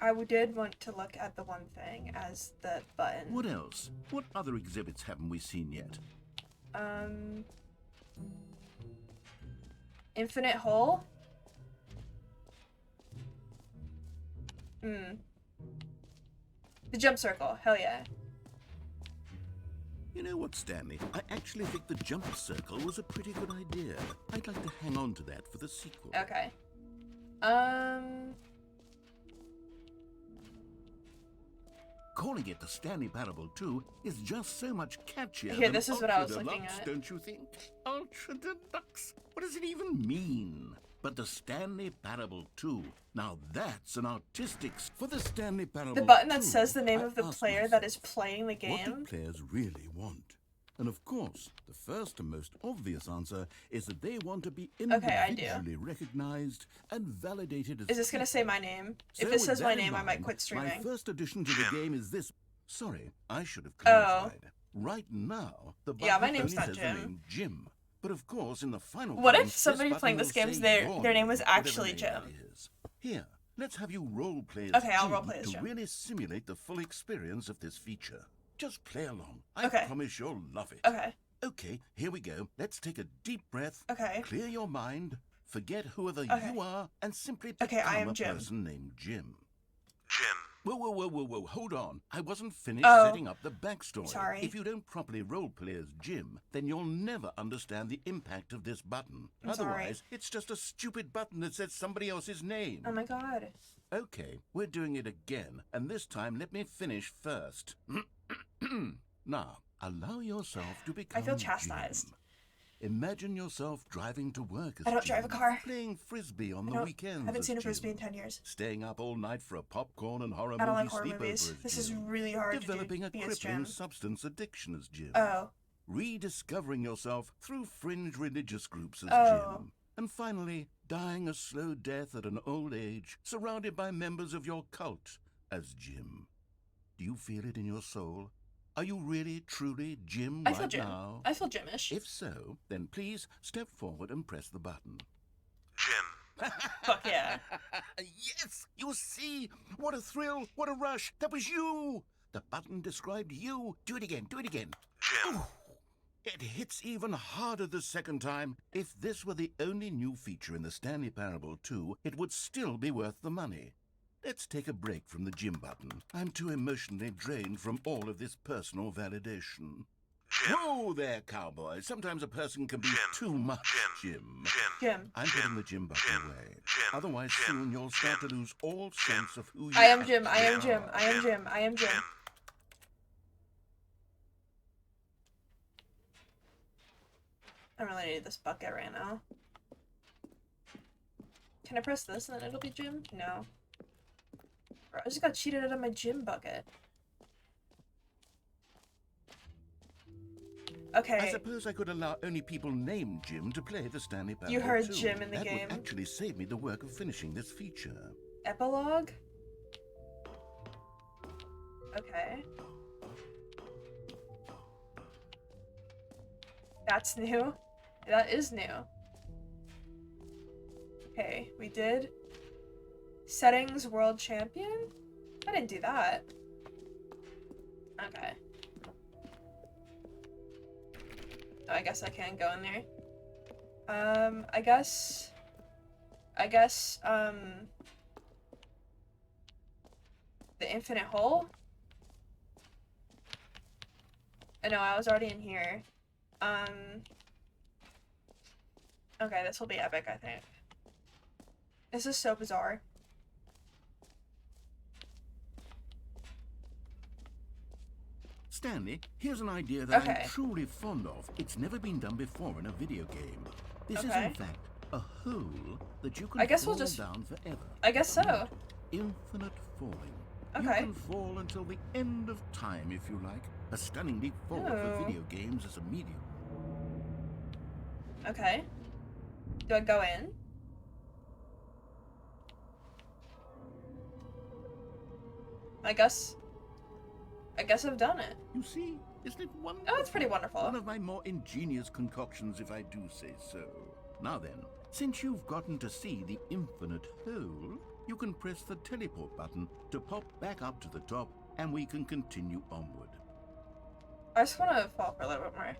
I did want to look at the one thing as the button. What else? What other exhibits haven't we seen yet? Infinite hole? The jump circle. Hell yeah. You know what, Stanley? I actually think the jump circle was a pretty good idea. I'd like to hang on to that for the sequel. Okay. Calling it the Stanley Parable 2 is just so much catchier Here, than this is what I was Ultra looking Deluxe, at. don't you think? Ultra Deluxe? What does it even mean? But the Stanley Parable 2, now that's an artistic... For the Stanley Parable The button that 2, says the name I of the asked player myself, that is playing the what do game. players really want? And of course, the first and most obvious answer is that they want to be Okay, I do. individually recognized and validated as Is this gonna say people. my name? So If this with says that my in name, I might mind, quit streaming. My first addition to the game is this. Sorry, I should have Oh. clarified. Right now, the button Yeah, my name's only not says Jim. the name Jim. But of course, in the final What game, if somebody button playing this will game, say their your name was whatever actually name Jim? that is. Here, let's have you role-play as Okay, I'll Jim role-play as to Jim. really simulate the full experience of this feature. Just play along. I Okay. promise you'll love it. Okay. Okay, here we go. Let's take a deep breath. Okay. Clear your mind. Forget whoever Okay. you are, and simply Okay, become I am a Jim. person named Jim. Jim. Whoa, hold on. I wasn't finished Oh. setting up the backstory. Sorry. If you don't properly roleplay as Jim, then you'll never understand the impact of this button. I'm sorry. Otherwise, it's just a stupid button that says somebody else's name. Oh my god. Okay, we're doing it again, and this time let me finish first. Now, allow yourself to become I feel chastised. Jim. Imagine yourself driving to work as I don't drive a Jim, car. playing frisbee on I the don't- weekends. haven't as seen a Jim, frisbee in 10 years. Staying up all night for a popcorn and horror I don't movie like horror sleepover movies. as This is Jim, really hard developing to a be as crippling Jim. substance addiction as Jim, Oh. rediscovering yourself through fringe religious groups as Oh. Jim, and finally dying a slow death at an old age, surrounded by members of your cult as Jim. Do you feel it in your soul? Are you really, truly Jim I right feel Jim. now? I feel Jimish. If so, then please step forward and press the button. Jim. Fuck yeah. Yes! You see? What a thrill! What a rush! That was you! The button described you. Do it again. Do it again. Jim. It hits even harder the second time. If this were the only new feature in the Stanley Parable 2, it would still be worth the money. Let's take a break from the Jim button. I'm too emotionally drained from all of this personal validation. Whoa there, cowboy. Sometimes a person can be too much, Jim. Jim. I'm putting the Jim button away. Otherwise, soon you'll start to lose all sense of who you I am Jim. I am actually Jim. are. I am Jim. I am Jim. I really need this bucket right now. Can I press this and then it'll be Jim? No. Bro, I just got cheated out of my Jim bucket. Okay. I suppose I could allow only people named Jim to play the Stanley Parable. You heard too. Jim in the that game. Would actually save me the work of finishing this feature. Epilogue? Okay. That's new. That is new. Okay, we did Settings World Champion? I didn't do that. Okay. Oh, I guess I can't go in there. I guess, the infinite hole? Oh, no, I was already in here. Okay, this will be epic, I think. This is so bizarre. Stanley, here's an idea that Okay. I'm truly fond of. It's never been done before in a video game. This is, Okay. in fact, a hole that you can I guess fall we'll just- down forever. I guess so. Infinite falling. You Okay. can fall until the end of time, if you like. A stunning leap forward Oh. for video games as a medium. Okay. Do I go in? I guess I've done it. You see, isn't it wonderful? Oh, it's pretty wonderful. One of my more ingenious concoctions, if I do say so. Now then, since you've gotten to see the infinite hole, you can press the teleport button to pop back up to the top, and we can continue onward. I just want to fall for a little bit more.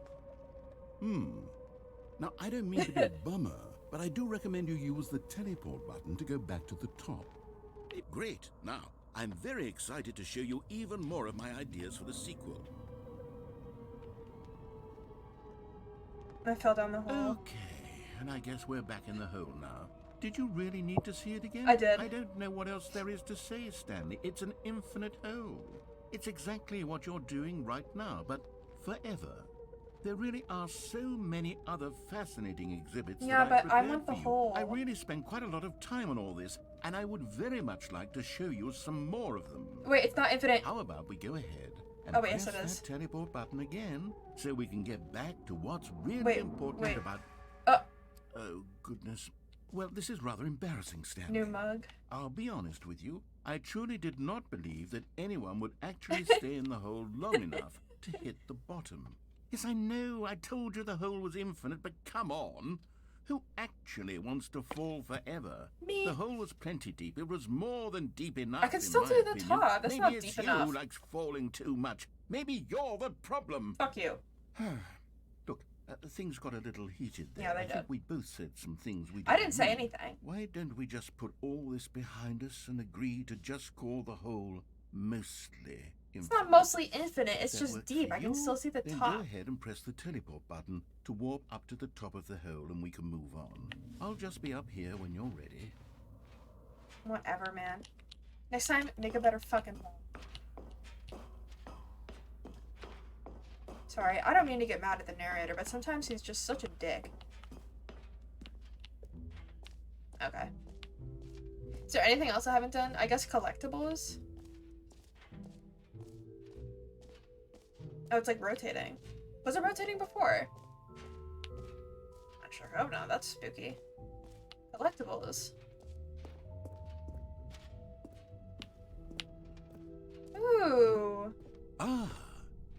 Now, I don't mean to be a bummer, but I do recommend you use the teleport button to go back to the top. Great. Now, I'm very excited to show you even more of my ideas for the sequel. I fell down the hole. Okay, and I guess we're back in the hole now. Did you really need to see it again? I did. I don't know what else there is to say, Stanley. It's an infinite hole. It's exactly what you're doing right now, but forever. There really are so many other fascinating exhibits Yeah, that but I I prepared want the for you. hole. I really spent quite a lot of time on all this, and I would very much like to show you some more of them. Wait, it's not infinite. How about we go ahead and Oh, wait, press yes, it is. that teleport button again, so we can get back to what's really Wait, important wait. about... Oh, Oh, goodness. Well, this is rather embarrassing, Stanley. new mug. I'll be honest with you. I truly did not believe that anyone would actually stay in the hole long enough to hit the bottom. Yes, I know. I told you the hole was infinite, but come on. Who actually wants to fall forever? Me. The hole was plenty deep. It was more than deep enough. I can in still my do the opinion. top. That's Maybe not it's deep you enough. who likes falling too much. Maybe you're the problem. Fuck you. Look, things got a little heated there. Yeah, they I think did. we both said some things we I didn't say mean. anything. Why don't we just put all this behind us and agree to just call the hole mostly It's not mostly infinite, it's That just work deep. for I can you? still see the Then top. go ahead and press the teleport button to warp up to the top of the hole and we can move on. I'll just be up here when you're ready. Whatever, man. Next time, make a better fucking hole. Sorry, I don't mean to get mad at the narrator, but sometimes he's just such a dick. Okay. Is there anything else I haven't done? I guess collectibles? Oh, it's like rotating. Was it rotating before? I sure hope not. That's spooky. Collectibles. Ooh. Ah,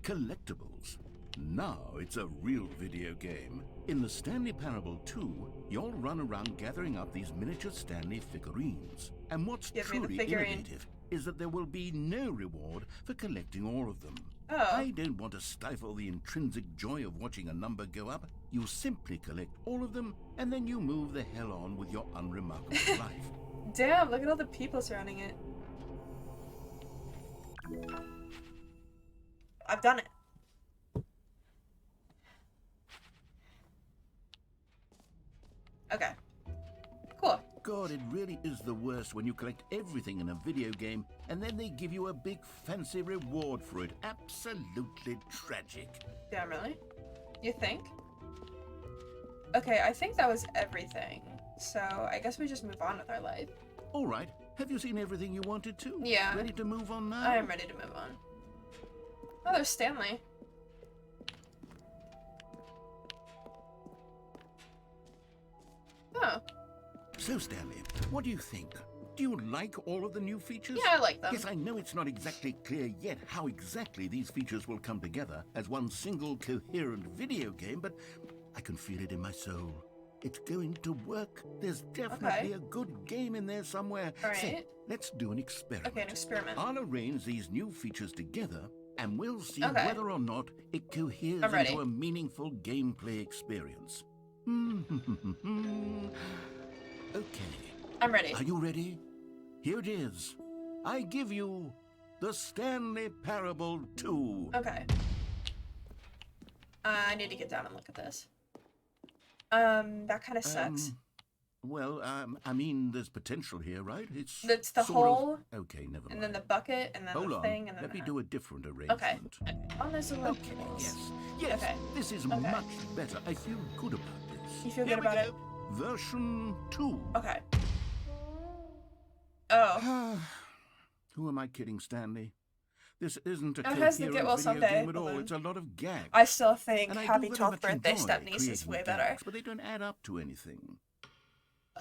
collectibles. Now it's a real video game. In the Stanley Parable 2, you'll run around gathering up these miniature Stanley figurines. And what's Give me the truly figurine. innovative is that there will be no reward for collecting all of them. Oh. I don't want to stifle the intrinsic joy of watching a number go up. You simply collect all of them, and then you move the hell on with your unremarkable life. Damn, look at all the people surrounding it. I've done it. God, it really is the worst when you collect everything in a video game and then they give you a big fancy reward for it. Absolutely tragic. Damn, really? You think? Okay, I think that was everything. So I guess we just move on with our life. All right. Have you seen everything you wanted to? Yeah. Ready to move on now? I am ready to move on. Oh, there's Stanley. Oh. So, Stanley, what do you think? Do you like all of the new features? Yeah, I like them. Yes, I know it's not exactly clear yet how exactly these features will come together as one single coherent video game, but I can feel it in my soul. It's going to work. There's definitely a good game in there somewhere. All right. Say, let's do an experiment. Okay, an experiment. I'll arrange these new features together, and we'll see Okay. whether or not it coheres I'm ready. into a meaningful gameplay experience. Okay. I'm ready. Are you ready? Here it is. I give you the Stanley Parable 2. Okay. I need to get down and look at this. That kind of sucks. I mean, there's potential here, right? It's the sort of- hole, Okay, never mind. and then the bucket, and then Hold the on. thing, and then Let me that. do a different arrangement. Okay. Oh, there's a Okay, yes. Yes, Okay. this is Okay. much better. I feel good about this. You feel Here good we about go. Version 2. Okay. Oh. Who am I kidding, Stanley? This isn't a It has the coherent Get Well video Someday game at all. balloon. It's a lot of gags. I still think And I do Happy very 12th much Birthday enjoy Step Niece is creating way better. gags, but they don't add up to anything.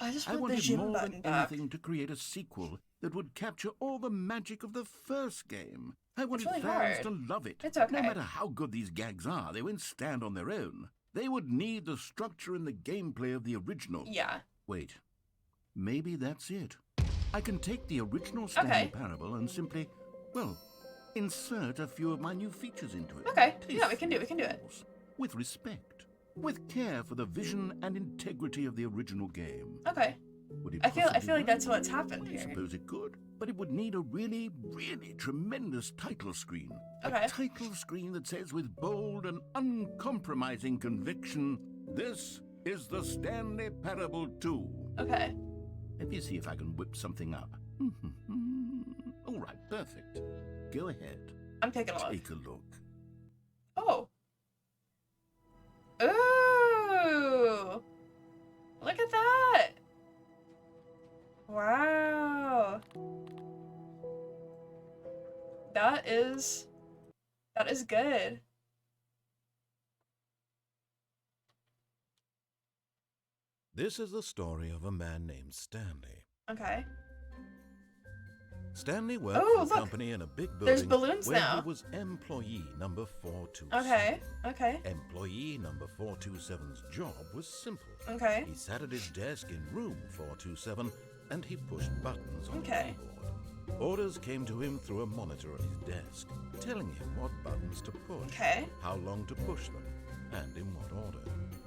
I just I want the wanted gym more button than back. anything to create a sequel that would capture all the magic of the first game. I wanted really fans hard. to love it. It's okay. No matter how good these gags are, they won't stand on their own. They would need the structure and the gameplay of the original. Yeah. Wait, maybe that's it. I can take the original Stanley Okay. Parable and simply, well, insert a few of my new features into it. Okay. Yeah, we can do it. Tasteful, with respect, with care for the vision and integrity of the original game. Okay. Would it I feel possibly like that's work? what's happened I here. suppose it could, but it would need a really, really tremendous title screen. Okay. A title screen that says with bold and uncompromising conviction, "This is the Stanley Parable 2." Okay. Let me see if I can whip something up. All right, perfect. Go ahead. I'm taking a look. Take a look. Oh. Ooh. Look at that. Wow. That is good. This is the story of a man named Stanley. Okay. Stanley worked Oh, for a look. company in a big building There's balloons where now. he was employee number 427. Okay. Okay. Employee number 427's job was simple. Okay. He sat at his desk in room 427 and he pushed buttons on Okay. the keyboard. Orders came to him through a monitor on his desk, telling him what buttons to push, Okay. how long to push them, and in what order.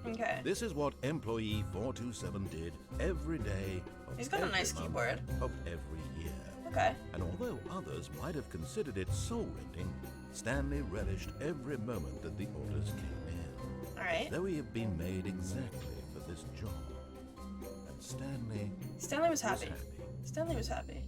Okay. This is what employee 427 did every day of He's got a every nice month keyboard. of every year. Okay. And although others might have considered it soul-rending, Stanley relished every moment that the orders came in, All right. though he had been made exactly for this job. And Stanley Stanley was happy. happy. Stanley was happy.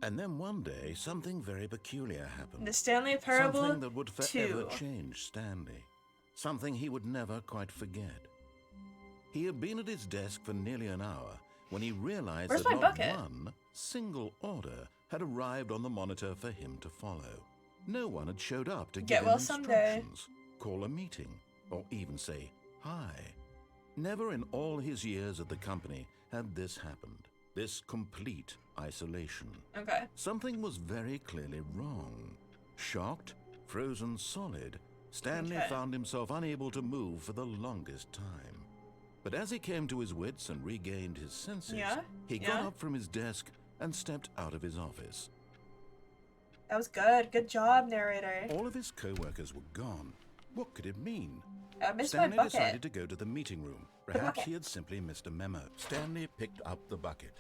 And then one day, something very peculiar happened. The Stanley Parable Something that would forever 2. change Stanley. Something he would never quite forget. He had been at his desk for nearly an hour when he realized Where's that my not bucket? one single order had arrived on the monitor for him to follow. No one had showed up to Get give well him someday. instructions, call a meeting, or even say hi. Never in all his years at the company had this happened. This complete isolation. Okay. Something was very clearly wrong. Shocked, frozen solid, Stanley Okay. found himself unable to move for the longest time. But as he came to his wits and regained his senses, Yeah? he got Yeah? up from his desk and stepped out of his office. That was good. Good job, narrator. All of his co-workers were gone. What could it mean? I missed Stanley my bucket. decided to go to the meeting room. Perhaps bucket. he had simply missed a memo. Stanley picked up the bucket.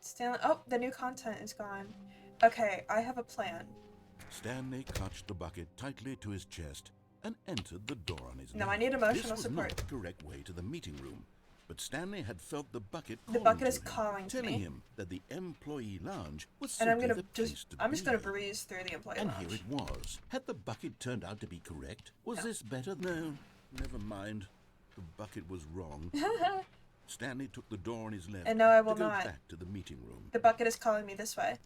Stanley. Oh, the new content is gone. Okay, I have a plan. Stanley clutched the bucket tightly to his chest and entered the door on his No, left. I need emotional This was support. not the correct way to the meeting room. but Stanley had felt the bucket The calling bucket to is him, calling to telling me. him that the employee lounge was And simply the place to I'm just be. gonna breeze through the employee And lounge. here it was. Had the bucket turned out to be correct? Was this better? No, never mind. The bucket was wrong. Stanley took the door on his left And no, I will to go not. back to the meeting room. The bucket is calling me this way.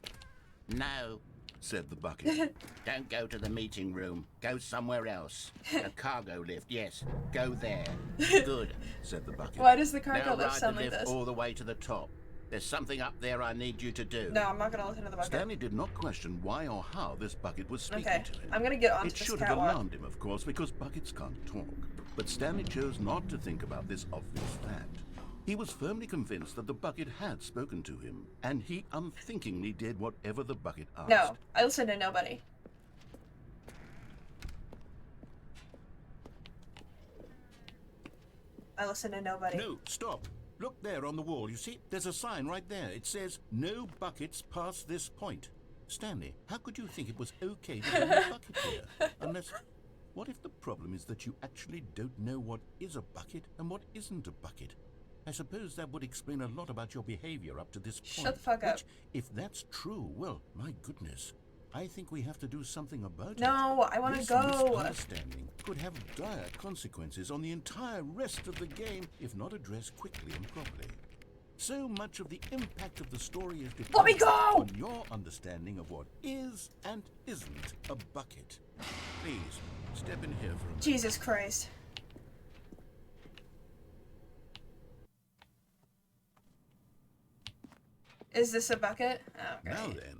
No, Said the bucket. don't go to the meeting room. Go somewhere else. The cargo lift, yes. Go there. Good. Said the bucket. Why does the cargo Now lift ride sound the like lift this? all the way to the top. There's something up there I need you to do. No, I'm not gonna listen to the bucket. Stanley did not question why or how this bucket was speaking Okay, to him. I'm gonna get onto It this should have catwalk. alarmed him, of course, because buckets can't talk. But Stanley chose not to think about this obvious fact. He was firmly convinced that the bucket had spoken to him, and he unthinkingly did whatever the bucket asked. No, I listen to nobody. I listen to nobody. No, stop. Look there on the wall. You see, there's a sign right there. It says, "No buckets past this point." Stanley, how could you think it was okay to bring a bucket here? Unless, what if the problem is that you actually don't know what is a bucket and what isn't a bucket? I suppose that would explain a lot about your behavior up to this point. Shut the fuck up. Which, if that's true, well, my goodness, I think we have to do something about it. No, I wanna This go. misunderstanding could have dire consequences on the entire rest of the game if not addressed quickly and properly. So much of the impact of the story is Let me dependent go! on your understanding of what is and isn't a bucket. Please, step in here for a minute. Jesus Christ. Is this a bucket? Oh, great. Now then,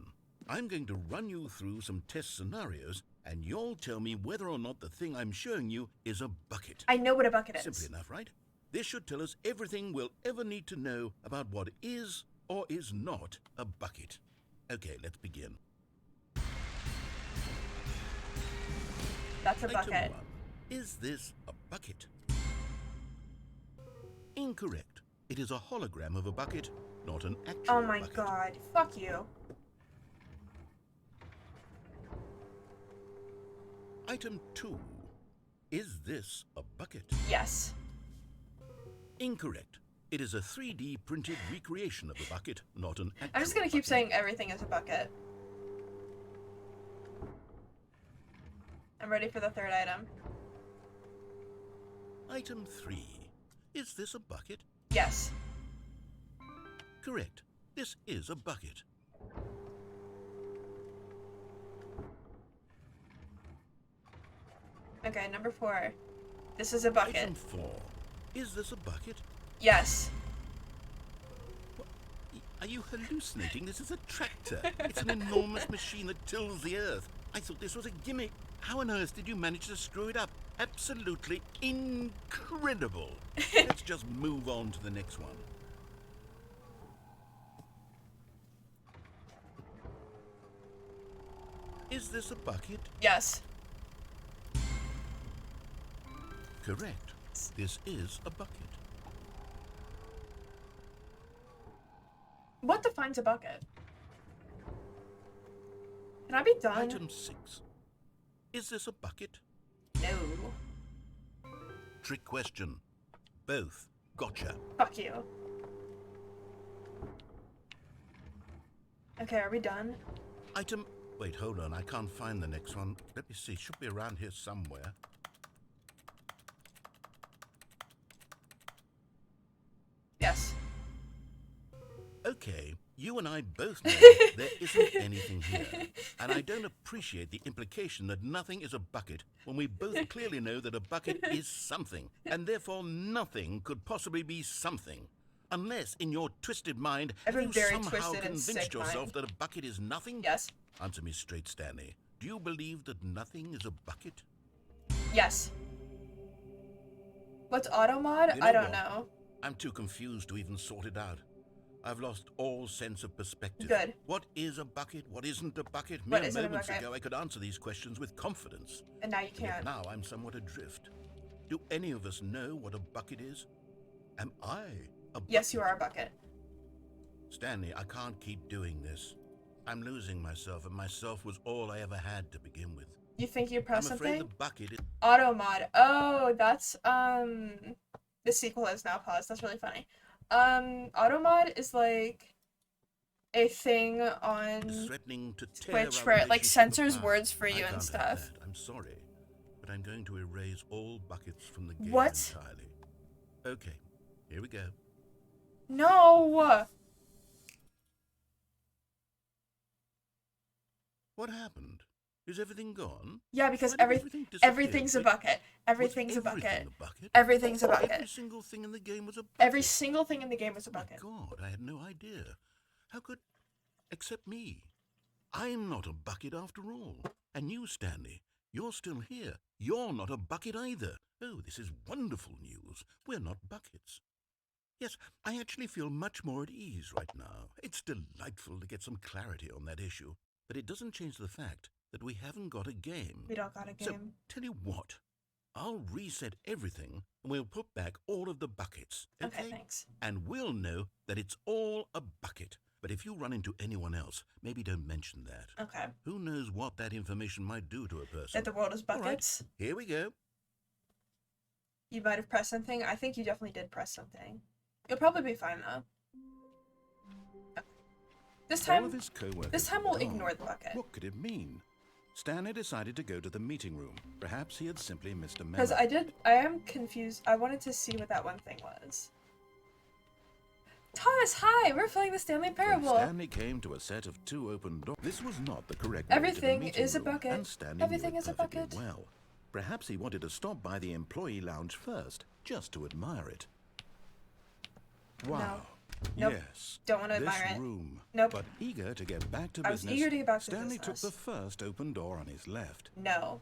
I'm going to run you through some test scenarios, and you'll tell me whether or not the thing I'm showing you is a bucket. I know what a bucket is. Simply enough, right? This should tell us everything we'll ever need to know about what is or is not a bucket. Okay, let's begin. That's a Item bucket. 1. Is this a bucket? Incorrect. It is a hologram of a bucket, not an actual Oh my bucket. god. Fuck you. Item 2. Is this a bucket? Yes. Incorrect. It is a 3D printed recreation of a bucket, not an actual I'm just gonna keep bucket. saying everything is a bucket. I'm ready for the third item. Item 3. Is this a bucket? Yes. Correct. This is a bucket. Okay, number 4. This is a bucket. Item 4. Is this a bucket? Yes. Are you hallucinating? This is a tractor. It's an enormous machine that tills the earth. I thought this was a gimmick. How on earth did you manage to screw it up? Absolutely incredible. Let's just move on to the next one. Is this a bucket? Yes. Correct. This is a bucket. What defines a bucket? Can I be done? Item 6. Is this a bucket? No. Trick question. Both. Gotcha. Fuck you. Okay, are we done? Item... Wait, hold on. I can't find the next one. Let me see. It should be around here somewhere. Yes. Okay, you and I both know there isn't anything here. And I don't appreciate the implication that nothing is a bucket when we both clearly know that a bucket is something, and therefore nothing could possibly be something. Unless, in your twisted mind, I've have been you very somehow twisted and convinced sick yourself mind. that a bucket is nothing? Yes. Answer me straight, Stanley. Do you believe that nothing is a bucket? Yes. What's auto mod? You know I don't what? know. I'm too confused to even sort it out. I've lost all sense of perspective. Good. What is a bucket? What isn't a bucket? What Mere isn't a moments bucket? ago, I could answer these questions with confidence. And now you Yet can't. now I'm somewhat adrift. Do any of us know what a bucket is? Am I a bucket? Yes, you are a bucket. Stanley, I can't keep doing this. I'm losing myself, and myself was all I ever had to begin with. You think you press I'm afraid something? the bucket is... Auto mod. Oh, that's The sequel is now paused. That's really funny. Automod is like a thing on Threatening to tear Twitch our where it like relationship censors apart. words for I you can't and have stuff. that. I'm sorry, but I'm going to erase all buckets from the game What? entirely. Okay, here we go. No. What happened? Is everything gone? Yeah, because Why did everything disappear? everything's a Wait, bucket. was Everything's a bucket. everything a bucket? Everything's a Every bucket. single thing in the game was a bucket. Every single thing in the game is a Oh my bucket. God, I had no idea. How could... Except me. I'm not a bucket after all. And you, Stanley, you're still here. You're not a bucket either. Oh, this is wonderful news. We're not buckets. Yes, I actually feel much more at ease right now. It's delightful to get some clarity on that issue. But it doesn't change the fact that we haven't got a game. We don't got a So, game. tell you what. I'll reset everything and we'll put back all of the buckets. Okay, thanks. And we'll know that it's all a bucket. But if you run into anyone else, maybe don't mention that. Okay. Who knows what that information might do to a person? That the world is All right, buckets. here we go. You might have pressed something. I think you definitely did press something. You'll probably be fine though. Okay. All of his co-workers this time were we'll gone. ignore the bucket. What could it mean? Stanley decided to go to the meeting room. Perhaps he had simply missed a memo. Because I am confused. I wanted to see what that one thing was. Thomas, hi! We're playing the Stanley When Parable. Stanley came to a set of 2 open doors. This was not the correct way to the Everything meeting is a room, bucket. and Stanley Everything knew it is a perfectly bucket. well. Perhaps he wanted to stop by the employee lounge first, just to admire it. Wow. Nope. Yes. Don't want to admire This it. room. Nope. But eager to get back to I was business, eager to get back to Stanley business. took the first open door on his left. No.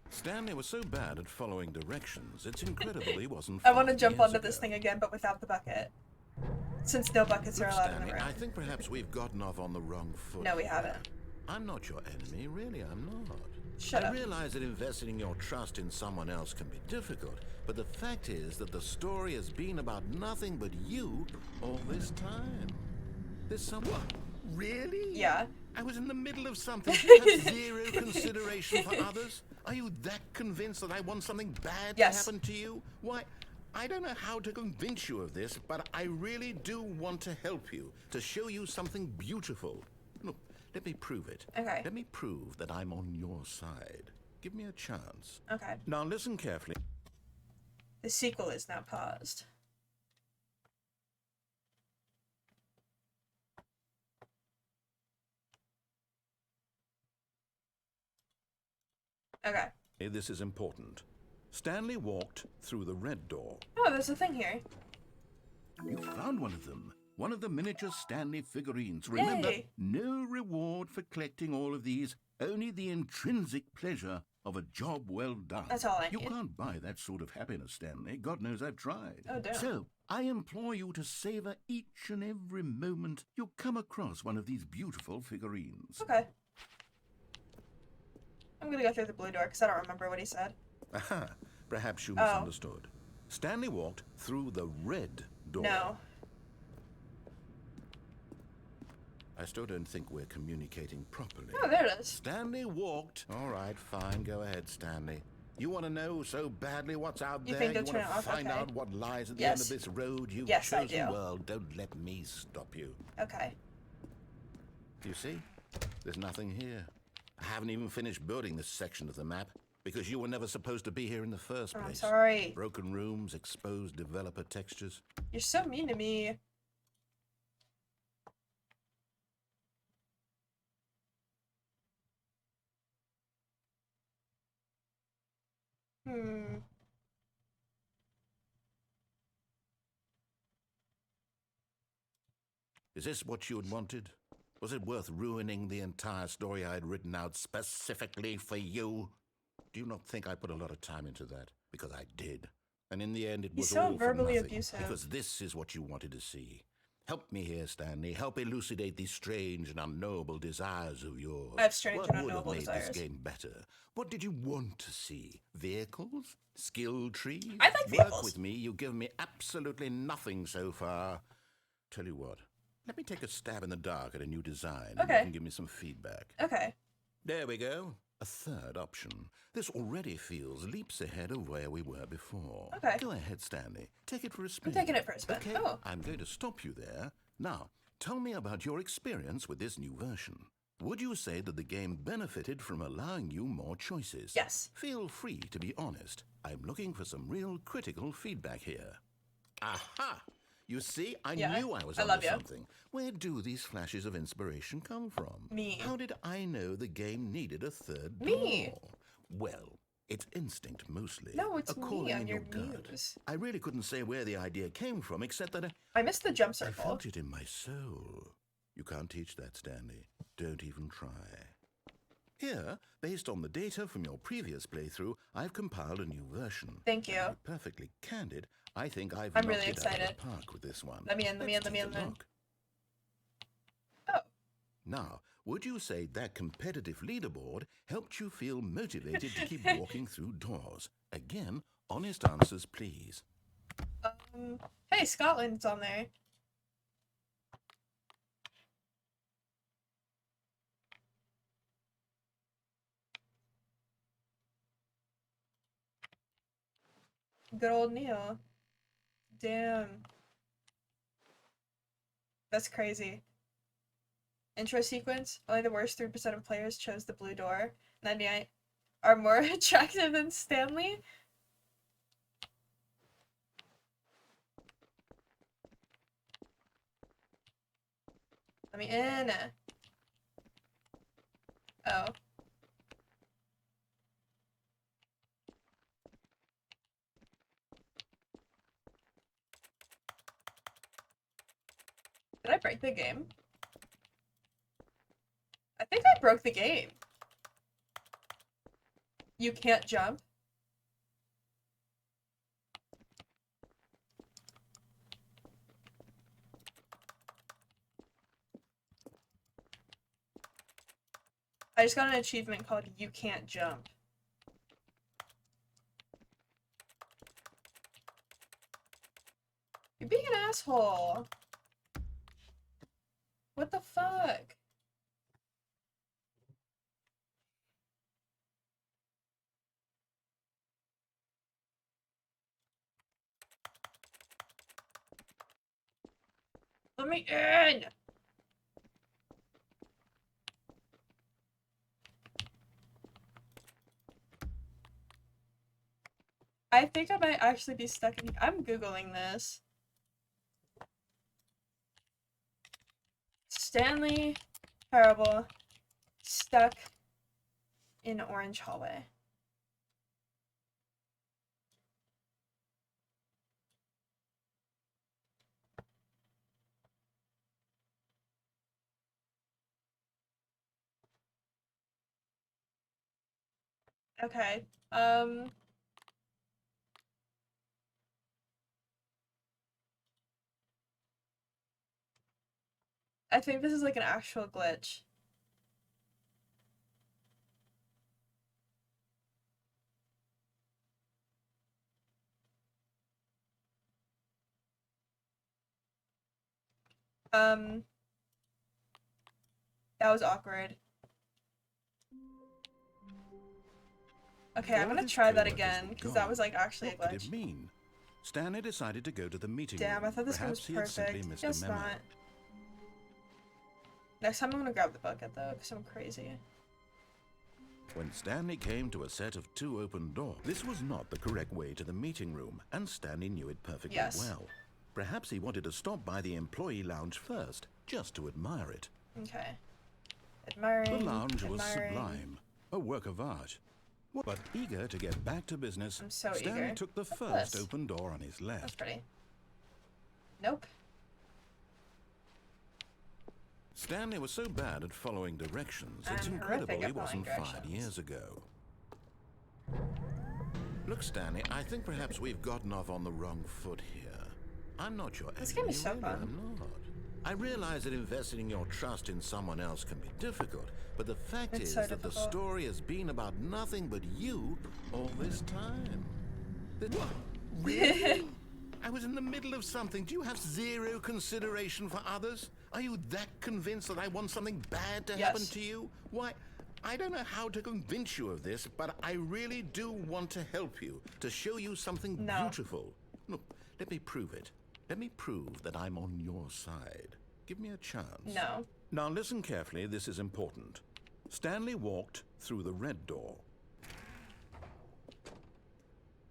Stanley was so bad at following directions, it's incredible he wasn't I want to five jump years onto this ago. thing again, but without the bucket. Since no buckets are Look, allowed in Stanley, the room. I think perhaps we've gotten off on the wrong foot. No, we haven't. I'm not your enemy, really, I'm not. Shut I up. realize that investing your trust in someone else can be difficult, but the fact is that the story has been about nothing but you all this time. There's someone... Really? Yeah. I was in the middle of something. Have zero consideration for others? Are you that convinced that I want something bad Yes. to happen to you? Why, I don't know how to convince you of this, but I really do want to help you, to show you something beautiful. Look, let me prove it. Okay. Let me prove that I'm on your side. Give me a chance. Okay. Now listen carefully. The sequel is now paused. Okay. This is important. Stanley walked through the red door. Oh, there's a thing here. You found one of them. One of the miniature Stanley figurines. Remember, Yay. no reward for collecting all of these, only the intrinsic pleasure of a job well done. That's all I You need. can't buy that sort of happiness, Stanley. God knows I've tried. Oh, damn. So, I implore you to savor each and every moment you come across one of these beautiful figurines. Okay. I'm gonna go through the blue door because I don't remember what he said. Aha, perhaps you Oh. misunderstood. Stanley walked through the red door. No. I still don't think we're communicating properly. Oh, there it is. Stanley walked. All right, fine. Go ahead, Stanley. You want to know so badly what's out You there? think You they'll want turn to it off? find Okay. out what lies at the Yes. end of this road you've Yes, I chosen? do. Well, don't let me stop you. Okay. You see? There's nothing here. I haven't even finished building this section of the map because you were never supposed to be here in the first Oh, I'm place. sorry. Broken rooms, exposed developer textures. You're so mean to me. Hmm. Is this what you had wanted? Was it worth ruining the entire story I had written out specifically for you? Do you not think I put a lot of time into that? Because I did. And in the end, it was He's so all for verbally nothing. abusive. Because this is what you wanted to see. Help me here, Stanley. Help elucidate these strange and unknowable desires of yours. I have strange what and unknowable would have made desires. this game better? What did you want to see? Vehicles? Skill trees? I like Work vehicles. with me. You've given me absolutely nothing so far. Tell you what. Let me take a stab in the dark at a new design. And you Okay. can give me some feedback. Okay. There we go. a third option. This already feels leaps ahead of where we were before. Okay. Go ahead, Stanley. Take it for a spin. taking it for a spin. Okay, Oh. I'm going to stop you there. Now, tell me about your experience with this new version. Would you say that the game benefited from allowing you more choices? Yes. Feel free to be honest. I'm looking for some real critical feedback here. Aha! You see, I Yeah, knew I was I onto love you. something. Where do these flashes of inspiration come from? Me. How did I know the game needed a third Me. door? Well, it's instinct mostly. No, it's a me calling on in your gut. muse. I really couldn't say where the idea came from, except that I missed the jump I circle. felt it in my soul. You can't teach that, Stanley. Don't even try. Here, based on the data from your previous playthrough, I've compiled a new version. Thank you. To be perfectly candid, I think I've I'm knocked really it out of excited. the park with this one. Let me in, let me in, Let's let me take in, a let me in. look. Oh. Now, would you say that competitive leaderboard helped you feel motivated to keep walking through doors? Again, honest answers, please. Hey, Scotland's on there. Good old Neil. Damn. That's crazy. Intro sequence. Only the worst 3% of players chose the blue door. 98 are more attractive than Stanley. Let me in. Oh. Did I break the game? I think I broke the game. You can't jump. I just got an achievement called You Can't Jump. You're being an asshole. What the fuck? Let me in! I think I might actually be stuck in. I'm Googling this. Stanley Parable stuck in orange hallway. Okay. I think this is like an actual glitch. That was awkward. Okay, I'm All gonna this try that coworkers again, were because that gone. was like actually a What could glitch. it mean? Stanley decided to go to the meeting Damn, room. I thought this game was Perhaps he had simply perfect. missed Guess a memo. not. Next time I'm gonna grab the bucket though, because I'm crazy. When Stanley came to a set of 2 open doors, this was not the correct way to the meeting room, and Stanley knew it perfectly Yes. well. Perhaps he wanted to stop by the employee lounge first, just to admire it. Okay. Admiring. The lounge was admiring. sublime, a work of art. But eager to get back to business, I'm so Stanley eager. took the What's first this? open door on his That's left. pretty. Nope. Stanley was so bad at following directions, it's I'm incredible horrific he at wasn't following 5 directions. years ago. Look, Stanley, I think perhaps we've gotten off on the wrong foot here. I'm not your This enemy, game is so really, fun. I'm not. I realize that investing your trust in someone else can be difficult, but the fact It's is so that the difficult. story has been about nothing but you all this time. Really? I was in the middle of something. Do you have zero consideration for others? Are you that convinced that I want something bad to happen Yes. to you? Why, I don't know how to convince you of this, but I really do want to help you, to show you something No. beautiful. Look, let me prove it. Let me prove that I'm on your side. Give me a chance. No. Now listen carefully, this is important. Stanley walked through the red door.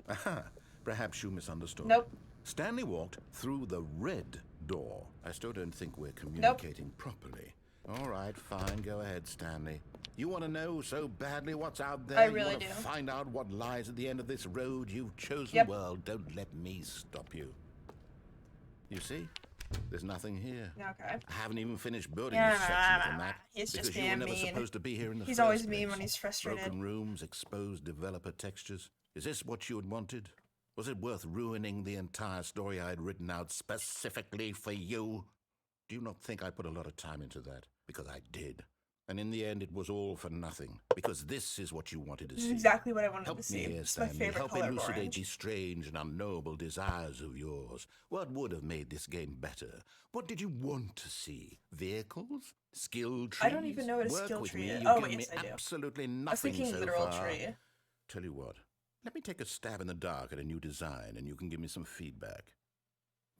Aha, perhaps you misunderstood. Nope. Stanley walked through the red door. I still don't think we're communicating properly. All right, fine, go ahead, Stanley. You want to know so badly what's out there? I You really want do. to find out what lies at the end of this road you've chosen? Yep. Well, don't let me stop you. You see? There's nothing here. Okay. I haven't even finished building Yeah, this section of the map he's just because you were being never mean. supposed to be here in the He's first always mean place. when he's frustrated. Broken rooms, exposed developer textures. Is this what you had wanted? Was it worth ruining the entire story I had written out specifically for you? Do you not think I put a lot of time into that? Because I did. And in the end, it was all for nothing. Because this is what you wanted to This see. is exactly what I wanted Help to see. me here, It's my Stanley. favorite Help color, elucidate orange. these strange and unknowable desires of yours. What would have made this game better? What did you want to see? Vehicles? Skill trees? I don't even know what a Work skill with tree me. is. You've Oh, given wait, me yes, I do. absolutely I was nothing thinking so literal far. tree. Tell you what. Let me take a stab in the dark at a new design, and you can give me some feedback.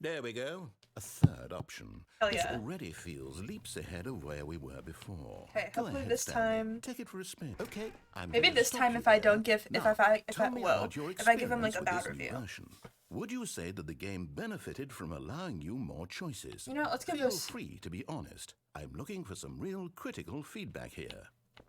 There we go. A third option. Hell This yeah. already feels leaps ahead of where we were before. Okay, Go hopefully ahead, this Stanley. time- Take it for a spin. Okay, I'm Maybe going to this stop time you if I there. don't give Now, if I tell me whoa, about your if I give him like experience a with bad this new review. version. Would you say that the game benefited from allowing you more choices? You know, let's give Feel this- free to be honest. I'm looking for some real critical feedback here.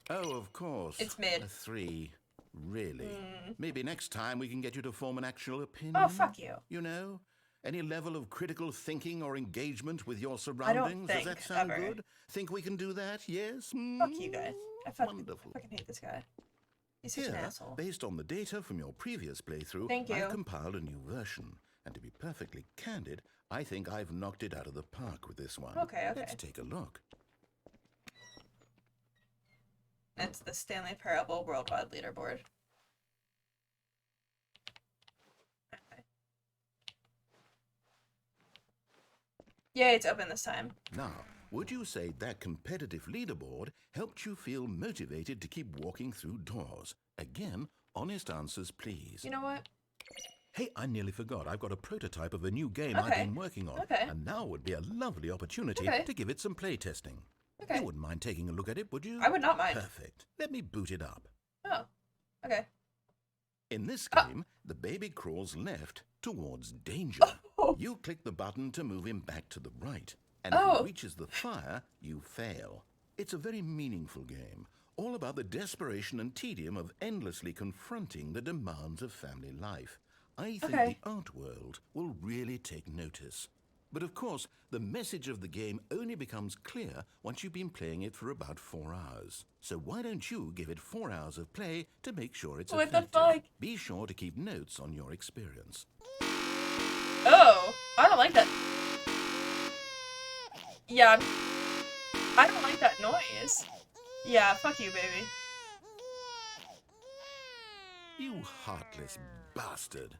Oh, of course. It's mid. A 3. Really? Maybe next time we can get you to form an actual opinion. Oh, fuck you. You know? Any level of critical thinking or engagement with your surroundings? Does think, that sound ever. good? Think we can do that? Yes? Fuck you guys. I Wonderful. fucking hate this guy. He's such Here, an asshole. based on the data from your previous playthrough, Thank you. I've compiled a new version. And to be perfectly candid, I think I've knocked it out of the park with this one. Okay, okay. Let's take a look. It's the Stanley Parable Worldwide Leaderboard. Okay. Yay, it's open this time. Now, would you say that competitive leaderboard helped you feel motivated to keep walking through doors? Again, honest answers, please. You know what? Hey, I nearly forgot. I've got a prototype of a new game I've Okay. been working on. Okay. And now would be a lovely opportunity Okay. to give it some playtesting. Okay. You wouldn't mind taking a look at it, would you? I would not mind. Perfect. Let me boot it up. Oh. Okay. In this Ah. game, the baby crawls left towards danger. Oh. You click the button to move him back to the right. And Oh. if he reaches the fire, you fail. It's a very meaningful game, all about the desperation and tedium of endlessly confronting the demands of family life. I think Okay. the art world will really take notice. But of course, the message of the game only becomes clear once you've been playing it for about 4 hours. So why don't you give it 4 hours of play to make sure it's What the effective? fuck? Be sure to keep notes on your experience. Oh, I don't like that. Yeah, I don't like that noise. Yeah, fuck you, baby. You heartless bastard.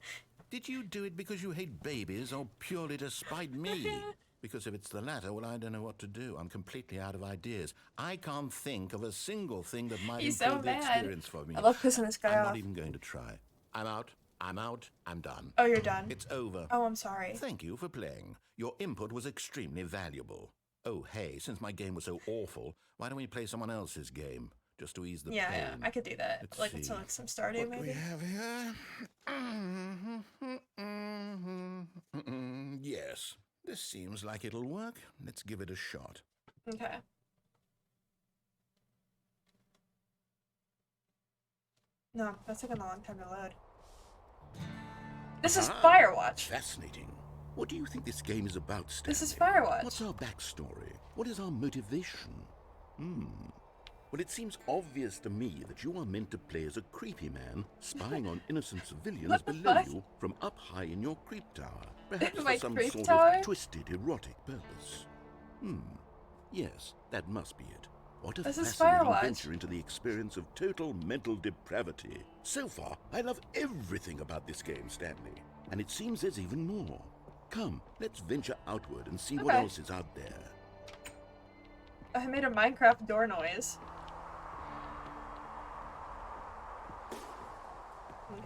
Did you do it because you hate babies or purely to spite me? Because if it's the latter, well, I don't know what to do. I'm completely out of ideas. I can't think of a single thing that might He's so improve the mad. experience for me. I love pissing this guy I'm off. not even going to try. I'm out. I'm out. I'm done. Oh, you're done. It's over. Oh, I'm sorry. Thank you for playing. Your input was extremely valuable. Oh, hey, since my game was so awful, why don't we play someone else's game? Just to ease the Yeah, pain. yeah, I could do that. Let's Like see. with some Stardew, What do we maybe. have here? Yes, this seems like it'll work. Let's give it a shot. Okay. No, that's taking a long time to load. This is Ah, Firewatch. Fascinating. What do you think this game is about, Stanley? This is Firewatch. What's our backstory? What is our motivation? Well, it seems obvious to me that you are meant to play as a creepy man spying on innocent civilians What the below fuck? you from up high in your creep tower. Perhaps My for some creep sort tower? of twisted, erotic purpose. Yes, that must be it. What a This is fascinating Firewatch. venture into the experience of total mental depravity. So far, I love everything about this game, Stanley. And it seems there's even more. Come, let's venture outward and see what Okay. else is out there. I made a Minecraft door noise.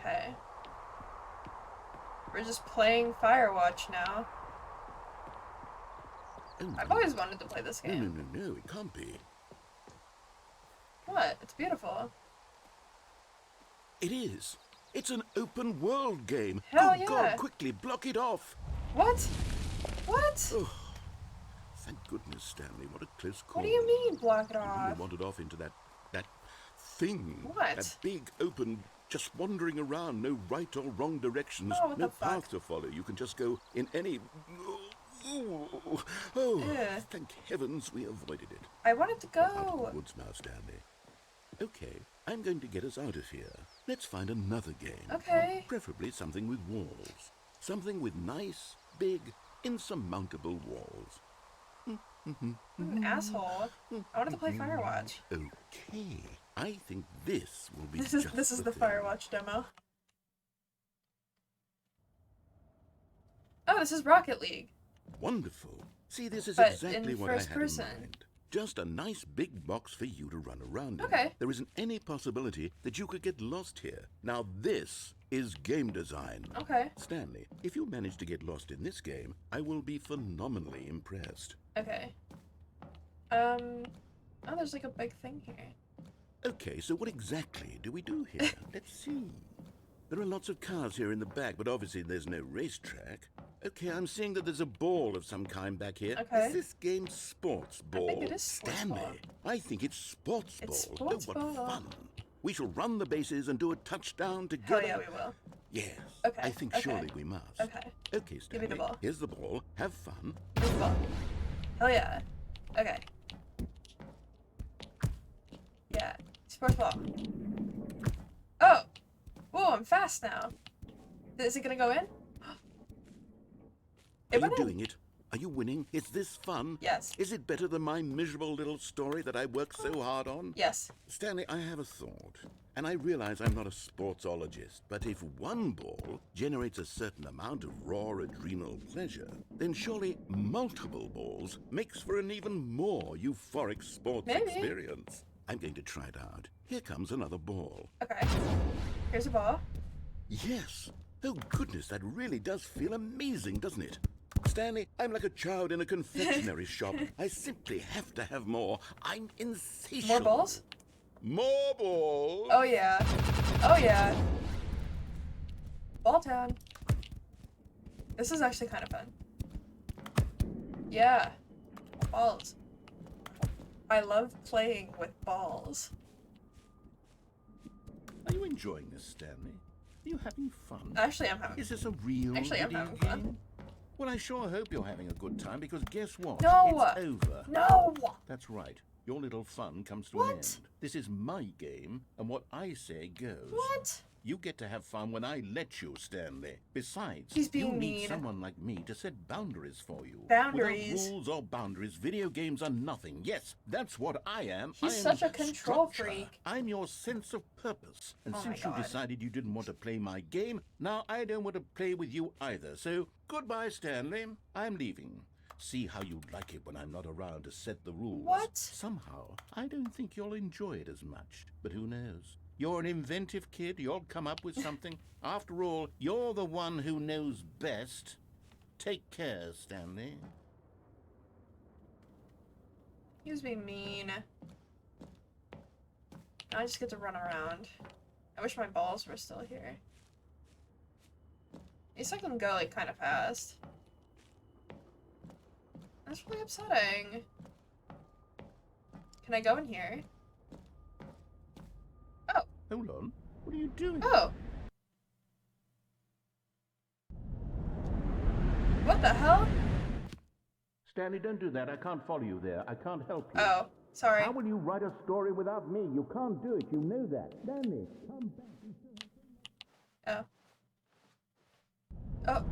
Okay. We're just playing Firewatch now. Oh, I've no. always wanted to play this No, game. no, it can't be. What? It's beautiful. It is. It's an open world game. Hell Good yeah. God, quickly block it off. What? What? Oh, thank goodness, Stanley. What a close call. What do you mean, block it You really off? wandered off into that thing. What? That big, open, just wandering around, no right or wrong directions, Oh, what no the fuck? path to follow. You can just go in any. Oh, Ugh. thank heavens we avoided it. I wanted to Out of go. the woods now, Stanley. Okay, I'm going to get us out of here. Let's find another game. Okay. Preferably something with walls. Something with nice, big, insurmountable walls. I'm an asshole. I wanted to play Firewatch. Okay, I think this will be This is just the thing. Firewatch demo. Oh, this is Rocket League. Wonderful. See, this is But exactly in what I first had person. in mind. Just a nice big box for you to run around in. Okay. There isn't any possibility that you could get lost here. Now this is game design. Okay. Stanley, if you manage to get lost in this game, I will be phenomenally impressed. Okay. Oh, there's like a big thing here. Okay, so what exactly do we do here? Let's see. There are lots of cars here in the back, but obviously there's no racetrack. Okay, I'm seeing that there's a ball of some kind back here. Okay. Is this game sports I ball? think it is sports Stanley, ball. I think it's sports It's ball. sports Oh, what ball. fun. We shall run the bases and do a touchdown Hell together. yeah, we will. Yes. Okay, I think okay. surely we must. Okay. Okay, Give Stanley. me the ball. Here's the ball. Have fun. Here's the ball. Hell yeah. Okay. Yeah. Sports ball. Oh! Whoa, I'm fast now. Is it gonna go in? Are It you went in. doing it? Are you winning? Is this fun? Yes. Is it better than my miserable little story that I worked so hard on? Yes. Stanley, I have a thought. And I realize I'm not a sportsologist, but if one ball generates a certain amount of raw adrenal pleasure, then surely multiple balls makes for an even more euphoric sports Maybe. experience. I'm going to try it out. Here comes another ball. Okay. Here's a ball. Yes. Oh, goodness, that really does feel amazing, doesn't it? Stanley, I'm like a child in a confectionery shop. I simply have to have more. I'm insatiable. More balls? More balls. Oh yeah. Oh yeah. Ball town. This is actually kind of fun. Yeah. Balls. I love playing with balls. Are you enjoying this, Stanley? Are you having fun? Actually, I'm having. Is this a real Actually, I'm video having fun. game? Well, I sure hope you're having a good time, because guess what? No! It's over. No! That's right. Your little fun comes to What? an end. This is my game, and what I say goes. What? You get to have fun when I let you, Stanley. Besides, He's being you need mean. someone like me to set boundaries for you. Boundaries? Without rules or boundaries, video games are nothing. Yes, that's what I am. He's I am such a control structure. freak. I'm your sense of purpose. And Oh my since you God. decided you didn't want to play my game, now I don't want to play with you either. So, goodbye, Stanley. I'm leaving. See how you'd like it when I'm not around to set the rules. What? Somehow, I don't think you'll enjoy it as much. But who knows? You're an inventive kid. You'll come up with something. After all, you're the one who knows best. Take care, Stanley. He was being mean. Now I just get to run around. I wish my balls were still here. These I can go like kind of fast. That's really upsetting. Can I go in here? Oh. Hold on. What are you doing? Oh. What the hell? Stanley, don't do that. I can't follow you there. I can't help you. Oh, sorry. How will you write a story without me? You can't do it. You know that. Stanley, come back. Oh. Oh.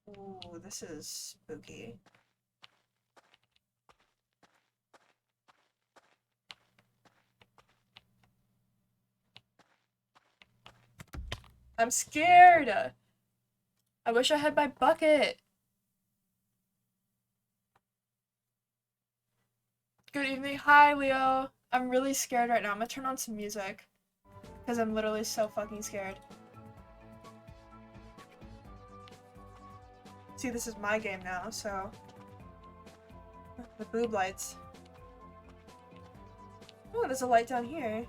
Ooh, this is spooky. I'm scared. I wish I had my bucket. Good evening. Hi, Leo. I'm really scared right now. I'm gonna turn on some music. Because I'm literally so fucking scared. See, this is my game now, so... The boob lights. Oh, there's a light down here.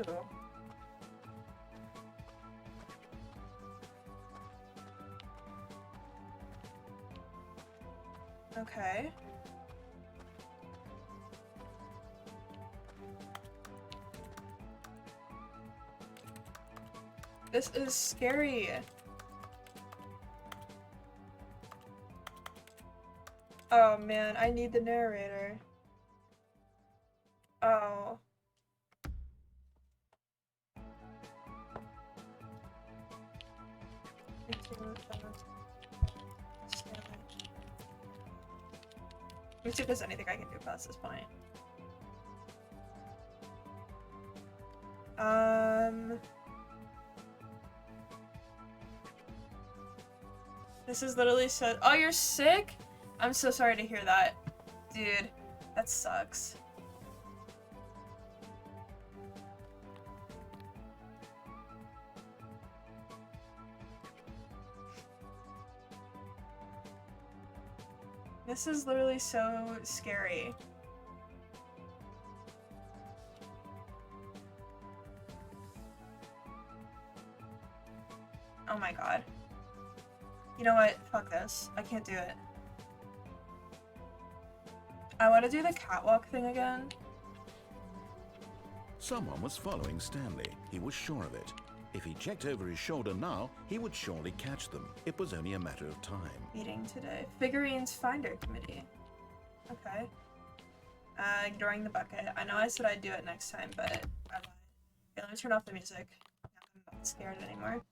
Ooh. Okay. This is scary. Oh man, I need the narrator. Oh. Let me see if there's anything I can do past this point. This is literally so- Oh, you're sick? I'm so sorry to hear that. Dude, that sucks. This is literally so scary. Oh my god. You know what? Fuck this. I can't do it. I want to do the catwalk thing again. Someone was following Stanley. He was sure of it. If he checked over his shoulder now, he would surely catch them. It was only a matter of time. Meeting today. Figurines Finder Committee. Okay. Ignoring the bucket. I know I said I'd do it next time, but I lied. Okay, let me turn off the music. I'm not scared anymore.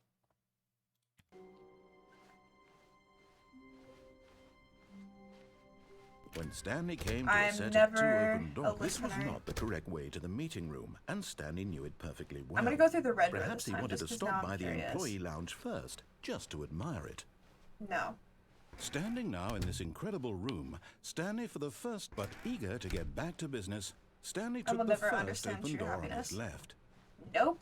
When Stanley came to I'm a set of two never open doors, a this was listener. not the correct way to the meeting room, and Stanley knew it perfectly well. I'm gonna go through the red door Perhaps this he time, wanted just to 'cause now stop I'm by the curious. employee lounge first, just to admire it. No. Standing now in this incredible room, Stanley for the first, but eager to get back to business, Stanley I took will the never first understand open true door on happiness. his left. Nope.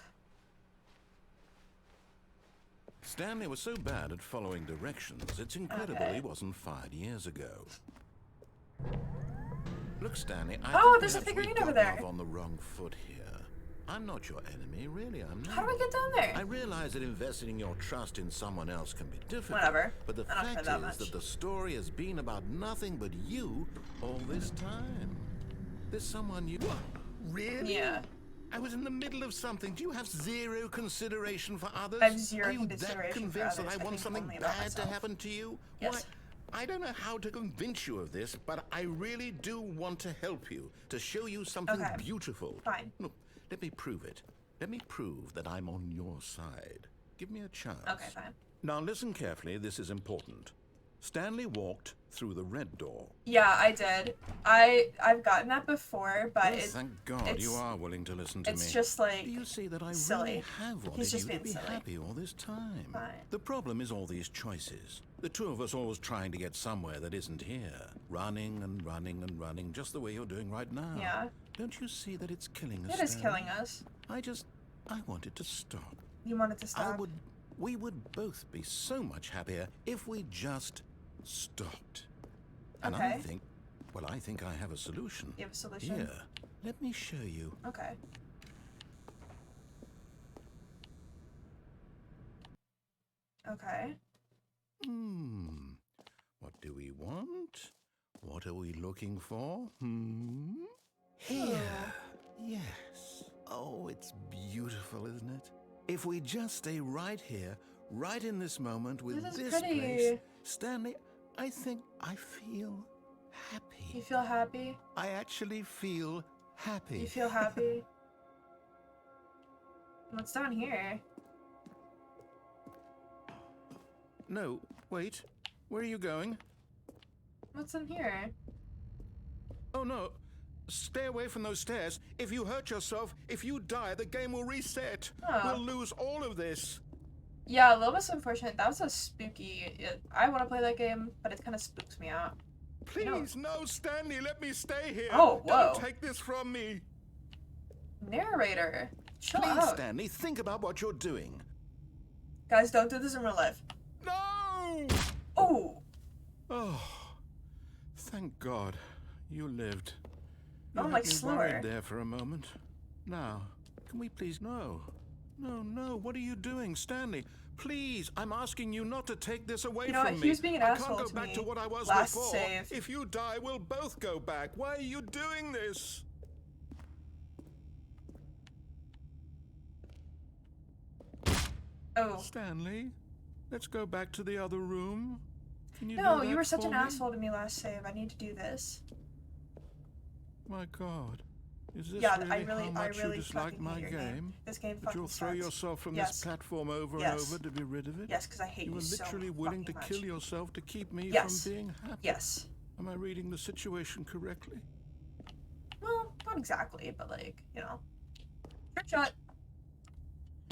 Stanley was so bad at following directions, it's incredible Okay. he wasn't fired years ago. Look, Stanley, I Oh, think there's a perhaps we've figurine over gotten there. off on the wrong foot here. I'm not your enemy, really, I'm not. How do I get down there? I realize that investing your trust in someone else can be difficult. Whatever. But the I don't care fact that is much. that the story has been about nothing but you all this time. There's someone you... What? Really? Yeah. I was in the middle of something. Do you have zero consideration for others? I have zero Are you that consideration for convinced that others. I I want think something only about bad to myself. happen to you? Yes. Why? I don't know how to convince you of this, but I really do want to help you, to show you something Okay. beautiful. Fine. Look, let me prove it. Let me prove that I'm on your side. Give me a chance. Okay, fine. Now listen carefully, this is important. Stanley walked through the red door. Yeah, I did. I've gotten that before, but Oh, it, thank God it's- you are willing to listen to me. it's just like Do you see that I silly. really have wanted He's just you to being be silly. happy all this time? Fine. The problem is all these choices. The two of us always trying to get somewhere that isn't here. Running and running and running, just the way you're doing right now. Yeah. Don't you see that it's killing us? It is Stanley? killing us. I wanted to stop. You wanted to stop. We would both be so much happier if we just stopped. And I Okay. think, well, I think I have a solution. You have a solution? Here, let me show you. Okay. Okay. What do we want? What are we looking for? Here. Yes. Oh, it's beautiful, isn't it? If we just stay right here, right in this moment with This is this pretty. place, Stanley, I think I feel happy. You feel happy? I actually feel happy. You feel happy? What's down here? No, wait. Where are you going? What's in here? Oh, no. Stay away from those stairs. If you hurt yourself, if you die, the game will reset. Oh. We'll lose all of this. Yeah, a little bit unfortunate. That was a spooky. I want to play that game, but it kind of spooks me out. please, no, Stanley, let me stay here. Oh, whoa. Don't take this from me. Narrator, chill Please, out. Stanley, think about what you're doing. Guys, don't do this in real life. No! Oh, Oh, thank God you lived. Oh, You like had me slower. worried there for a moment. Now, can we please? No, no. What are you doing, Stanley? Please, I'm asking you not to take this away You know from what? me. He was being an I asshole can't go to back me to what I was last before. save. If you die, we'll both go back. Why are you doing this? oh. Stanley, let's go back to the other room. Can you No, do you that were such for an me? asshole to me last save. I need to do this. My God. Is this Yeah, really, I really how much you dislike fucking my hate your game? This game That fucking you'll throw sucks. yourself from Yes. this platform over Yes. and over to be rid of it? Yes, because I hate You you were so literally willing to fucking kill much. yourself to keep me Yes. from being happy. Yes. Am I reading the situation correctly? Well, not exactly, but like, you know. Trick shot.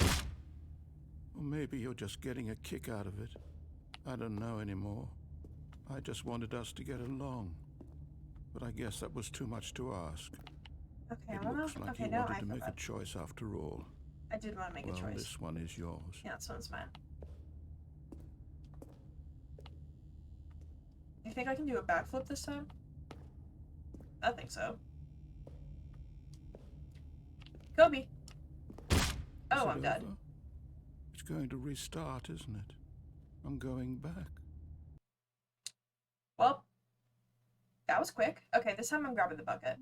Or maybe you're just getting a kick out of it. I don't know anymore. I just wanted us to get along. But I guess that was too much to ask. Okay, It I wanna. looks like Okay, you no, wanted I to feel make a bad. choice after all. I did want to make Well, a choice. this one is yours. Yeah, this one's mine. You think I can do a backflip this time? I think so. Kobe. Is Oh, it I'm dead. over? It's going to restart, isn't it? I'm going back. Well, that was quick. Okay, this time I'm grabbing the bucket.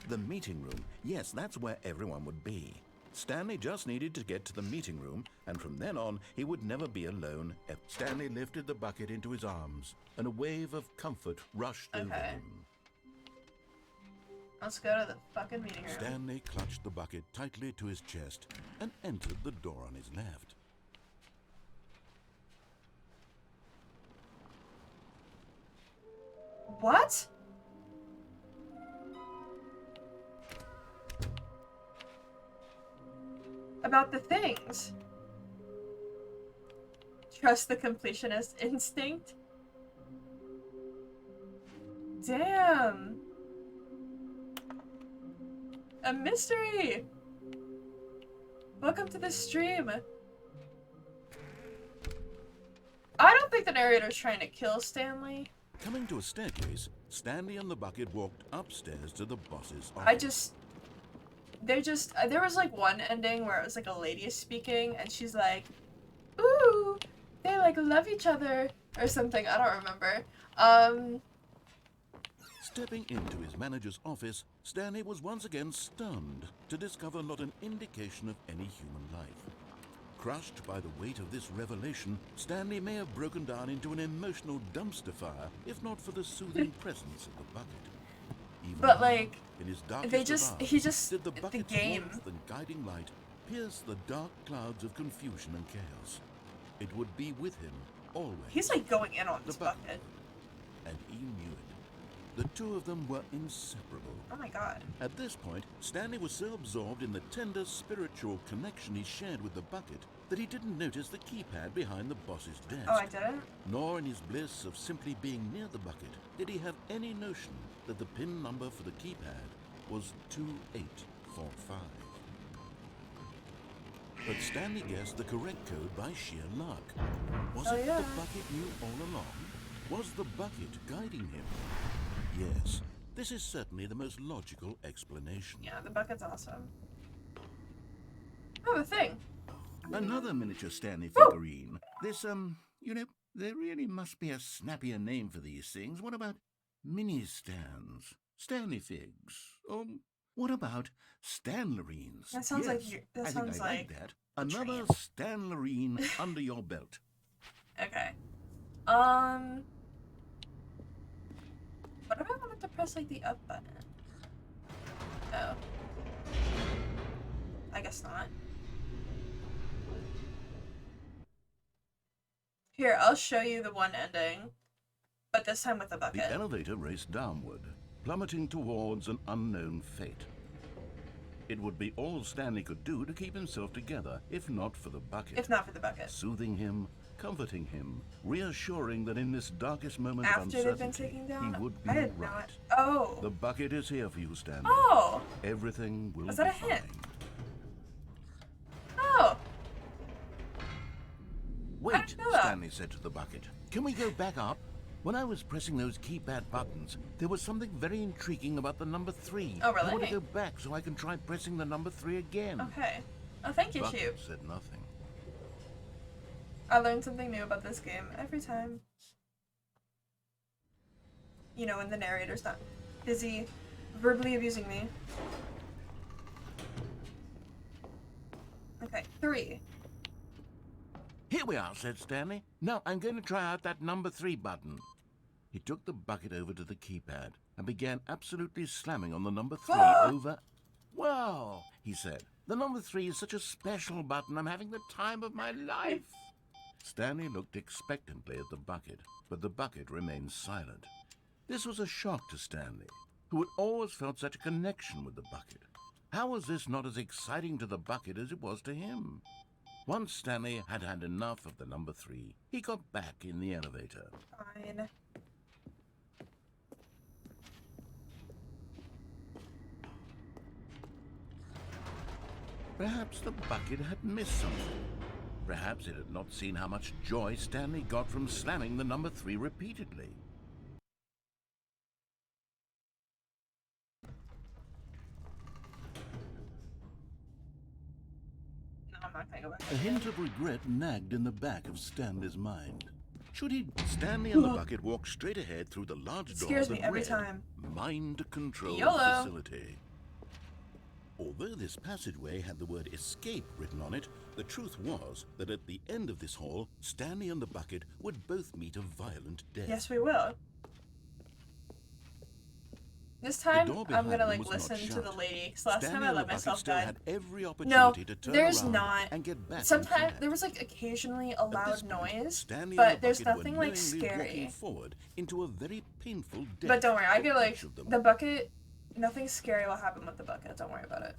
The meeting room. Yes, that's where everyone would be. Stanley just needed to get to the meeting room, and from then on, he would never be alone. Stanley lifted the bucket into his arms, and a wave of comfort rushed over Okay. him. Let's go to the fucking meeting room. Stanley clutched the bucket tightly to his chest and entered the door on his left. What? About the things. Trust the completionist instinct. Damn. A mystery. Welcome to the stream. I don't think the narrator's trying to kill Stanley. Coming to a staircase, Stanley and the bucket walked upstairs to the boss's office. There was like one ending where it was like a lady is speaking and she's like, ooh, they like love each other or something. I don't remember. Stepping into his manager's office, Stanley was once again stunned to discover not an indication of any human life. Crushed by the weight of this revelation, Stanley may have broken down into an emotional dumpster fire if not for the soothing presence of the bucket. Even But, now, like, in his darkest they just- of hours, he just- did the the bucket's game- warmth and guiding light pierce the dark clouds of confusion and chaos. It would be with him always. He's like going in on this The bucket. bucket. And he knew it. The two of them were inseparable. Oh my god. At this point, Stanley was so absorbed in the tender spiritual connection he shared with the bucket that he didn't notice the keypad behind the boss's desk. Oh, I didn't? Nor in his bliss of simply being near the bucket did he have any notion that the PIN number for the keypad was 2845. But Stanley guessed the correct code by sheer luck. Was Oh, it yeah. the bucket knew all along? Was the bucket guiding him? Yes, this is certainly the most logical explanation. Yeah, the bucket's awesome. Oh, the thing. Another miniature Stanley figurine. This, there really must be a snappier name for these things. What about mini stands? Stanley figs? Or what about Stanlerines? That sounds like Yes, you- that I sounds think I like like that. Another dream. Stanlerine under your belt. Okay. What if I wanted to press like the up button? Oh. I guess not. Here, I'll show you the one ending, but this time with the The bucket. elevator raced downward, plummeting towards an unknown fate. It would be all Stanley could do to keep himself together, if not for the bucket. If not for the bucket. Soothing him comforting him, reassuring that in this darkest moment After of they've been uncertainty, taken down? he would be I didn't know right. it. Oh. The bucket is here for you, Stanley. Oh. Everything will Was be that a fine. hint? Oh. Wait, didn't know that. Stanley said to the bucket. Can we go back up? When I was pressing those keypad buttons, there was something very intriguing about the number 3. Oh, really? I want to go back so I can try pressing the number 3 again. Okay. Oh, thank you, Bucket Cube. said nothing. I learned something new about this game every time. You know, when the narrator's not busy verbally abusing me. Okay, 3. Here we are, said Stanley. Now I'm going to try out that number 3 button. He took the bucket over to the keypad and began absolutely slamming on the number 3 over... Wow, he said. The number 3 is such a special button. I'm having the time of my life. Stanley looked expectantly at the bucket, but the bucket remained silent. This was a shock to Stanley, who had always felt such a connection with the bucket. How was this not as exciting to the bucket as it was to him? Once Stanley had had enough of the number 3, he got back in the elevator. Fine. Perhaps the bucket had missed something. Perhaps it had not seen how much joy Stanley got from slamming the number 3 repeatedly. No, I'm not gonna go back. A hint of regret nagged in the back of Stanley's mind. Should he? Stanley and the bucket walked straight ahead through the large door Scares that me every read, time. Mind Control YOLO. Facility. Although this passageway had the word escape written on it, the truth was that at the end of this hall, Stanley and the bucket would both meet a violent death. Yes, we will. This The time, door I'm behind gonna them like was not listen to shut. the lady. Cause last Stanley time I and let the bucket myself still die. had every No, opportunity to turn there's around not. and get back on Sometimes track. there was like occasionally a At loud this point, noise, Stanley and but the there's bucket nothing were like knowingly walking scary. forward into a very painful death. But don't worry, I for feel like each of them. the bucket. Nothing scary will happen with the bucket. Don't worry about it.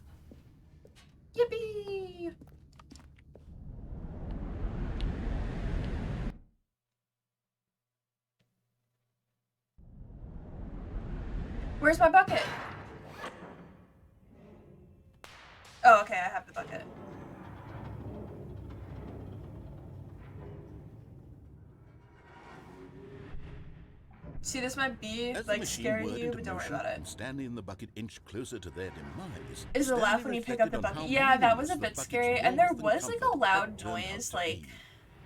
Yippee! Where's my bucket? Oh, okay, I have the bucket. See, this might be As the like machine scaring whirred you, into but don't worry motion about it. and Stanley and the bucket inched closer to their demise. Is it Stanley loud when you pick up the reflected on bucket? how Yeah, that was a meaningless bit the scary, bucket's and there warmth and was like a comfort loud had turned out noise, to like. be.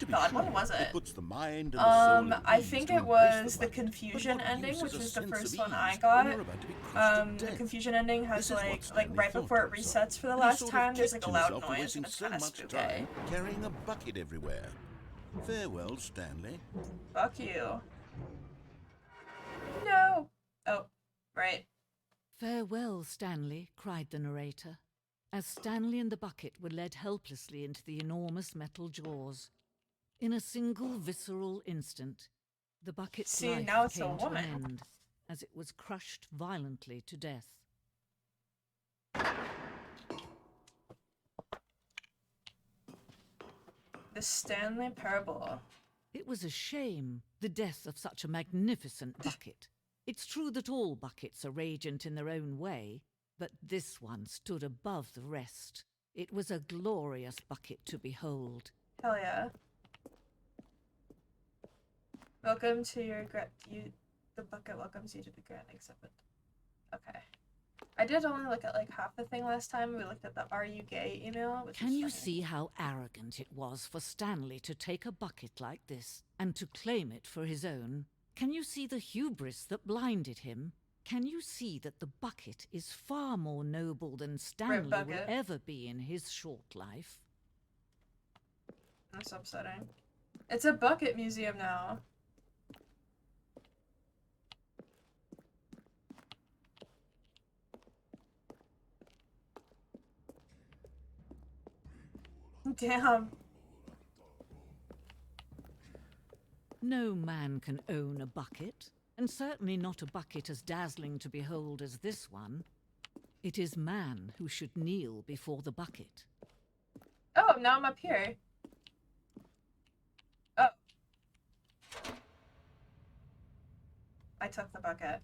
To be God, sure, what was it? puts the mind and the soul at I ease think to it embrace was the bucket. But confusion what ending, use which is a was the sense first of one I ease got. when you're about to be crushed to The death? confusion ending has This is what like Stanley right thought before it to himself, resets for the and he last sort of time, there's like kicked a loud himself for noise, wasting and it's so kind of much spooky. time carrying a bucket everywhere. Farewell, Stanley. Fuck you. No. Oh, right. "Farewell, Stanley," cried the narrator, as Stanley and the bucket were led helplessly into the enormous metal jaws. In a single visceral instant, the bucket's See, life now it's a came to an woman. end as it was crushed violently to death. The Stanley Parable. It was a shame, the death of such a magnificent bucket. It's true that all buckets are radiant in their own way, but this one stood above the rest. It was a glorious bucket to behold. Hell yeah. Welcome to your the bucket welcomes you to the Grand Exhibit. Okay. I did only look at like half the thing last time. We looked at the "Are you gay" email. Which Can was you funny. see how arrogant it was for Stanley to take a bucket like this and to claim it for his own? Can you see the hubris that blinded him? Can you see that the bucket is far more noble than Stanley will bucket. ever be in his short life? That's upsetting. It's a bucket museum now. Damn. No man can own a bucket, and certainly not a bucket as dazzling to behold as this one. It is man who should kneel before the bucket. Oh, now I'm up here. Oh. I took the bucket.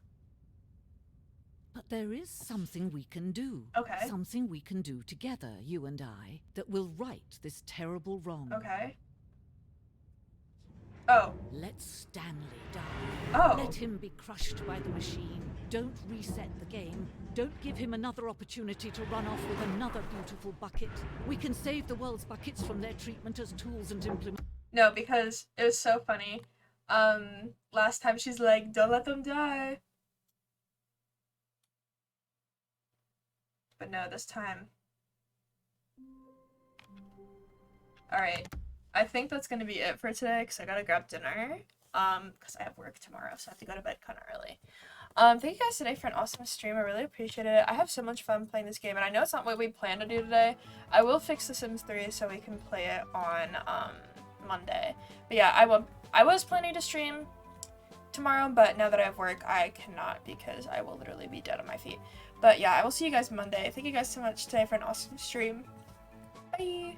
But there is something we can do. Okay. Something we can do together, you and I, that will right this terrible wrong. Okay. Oh. Let Stanley die. Oh. Let him be crushed by the machine. Don't reset the game. Don't give him another opportunity to run off with another beautiful bucket. We can save the world's buckets from their treatment as tools and implements. No, because it was so funny. Last time she's like, don't let them die. But no, this time. Alright. I think that's gonna be it for today, because I gotta grab dinner. Because I have work tomorrow, so I have to go to bed kind of early. Thank you guys today for an awesome stream. I really appreciate it. I have so much fun playing this game, and I know it's not what we plan to do today. I will fix The Sims 3 so we can play it on, Monday. But yeah, I was planning to stream tomorrow, but now that I have work, I cannot because I will literally be dead on my feet. But yeah, I will see you guys Monday. Thank you guys so much today for an awesome stream. Bye!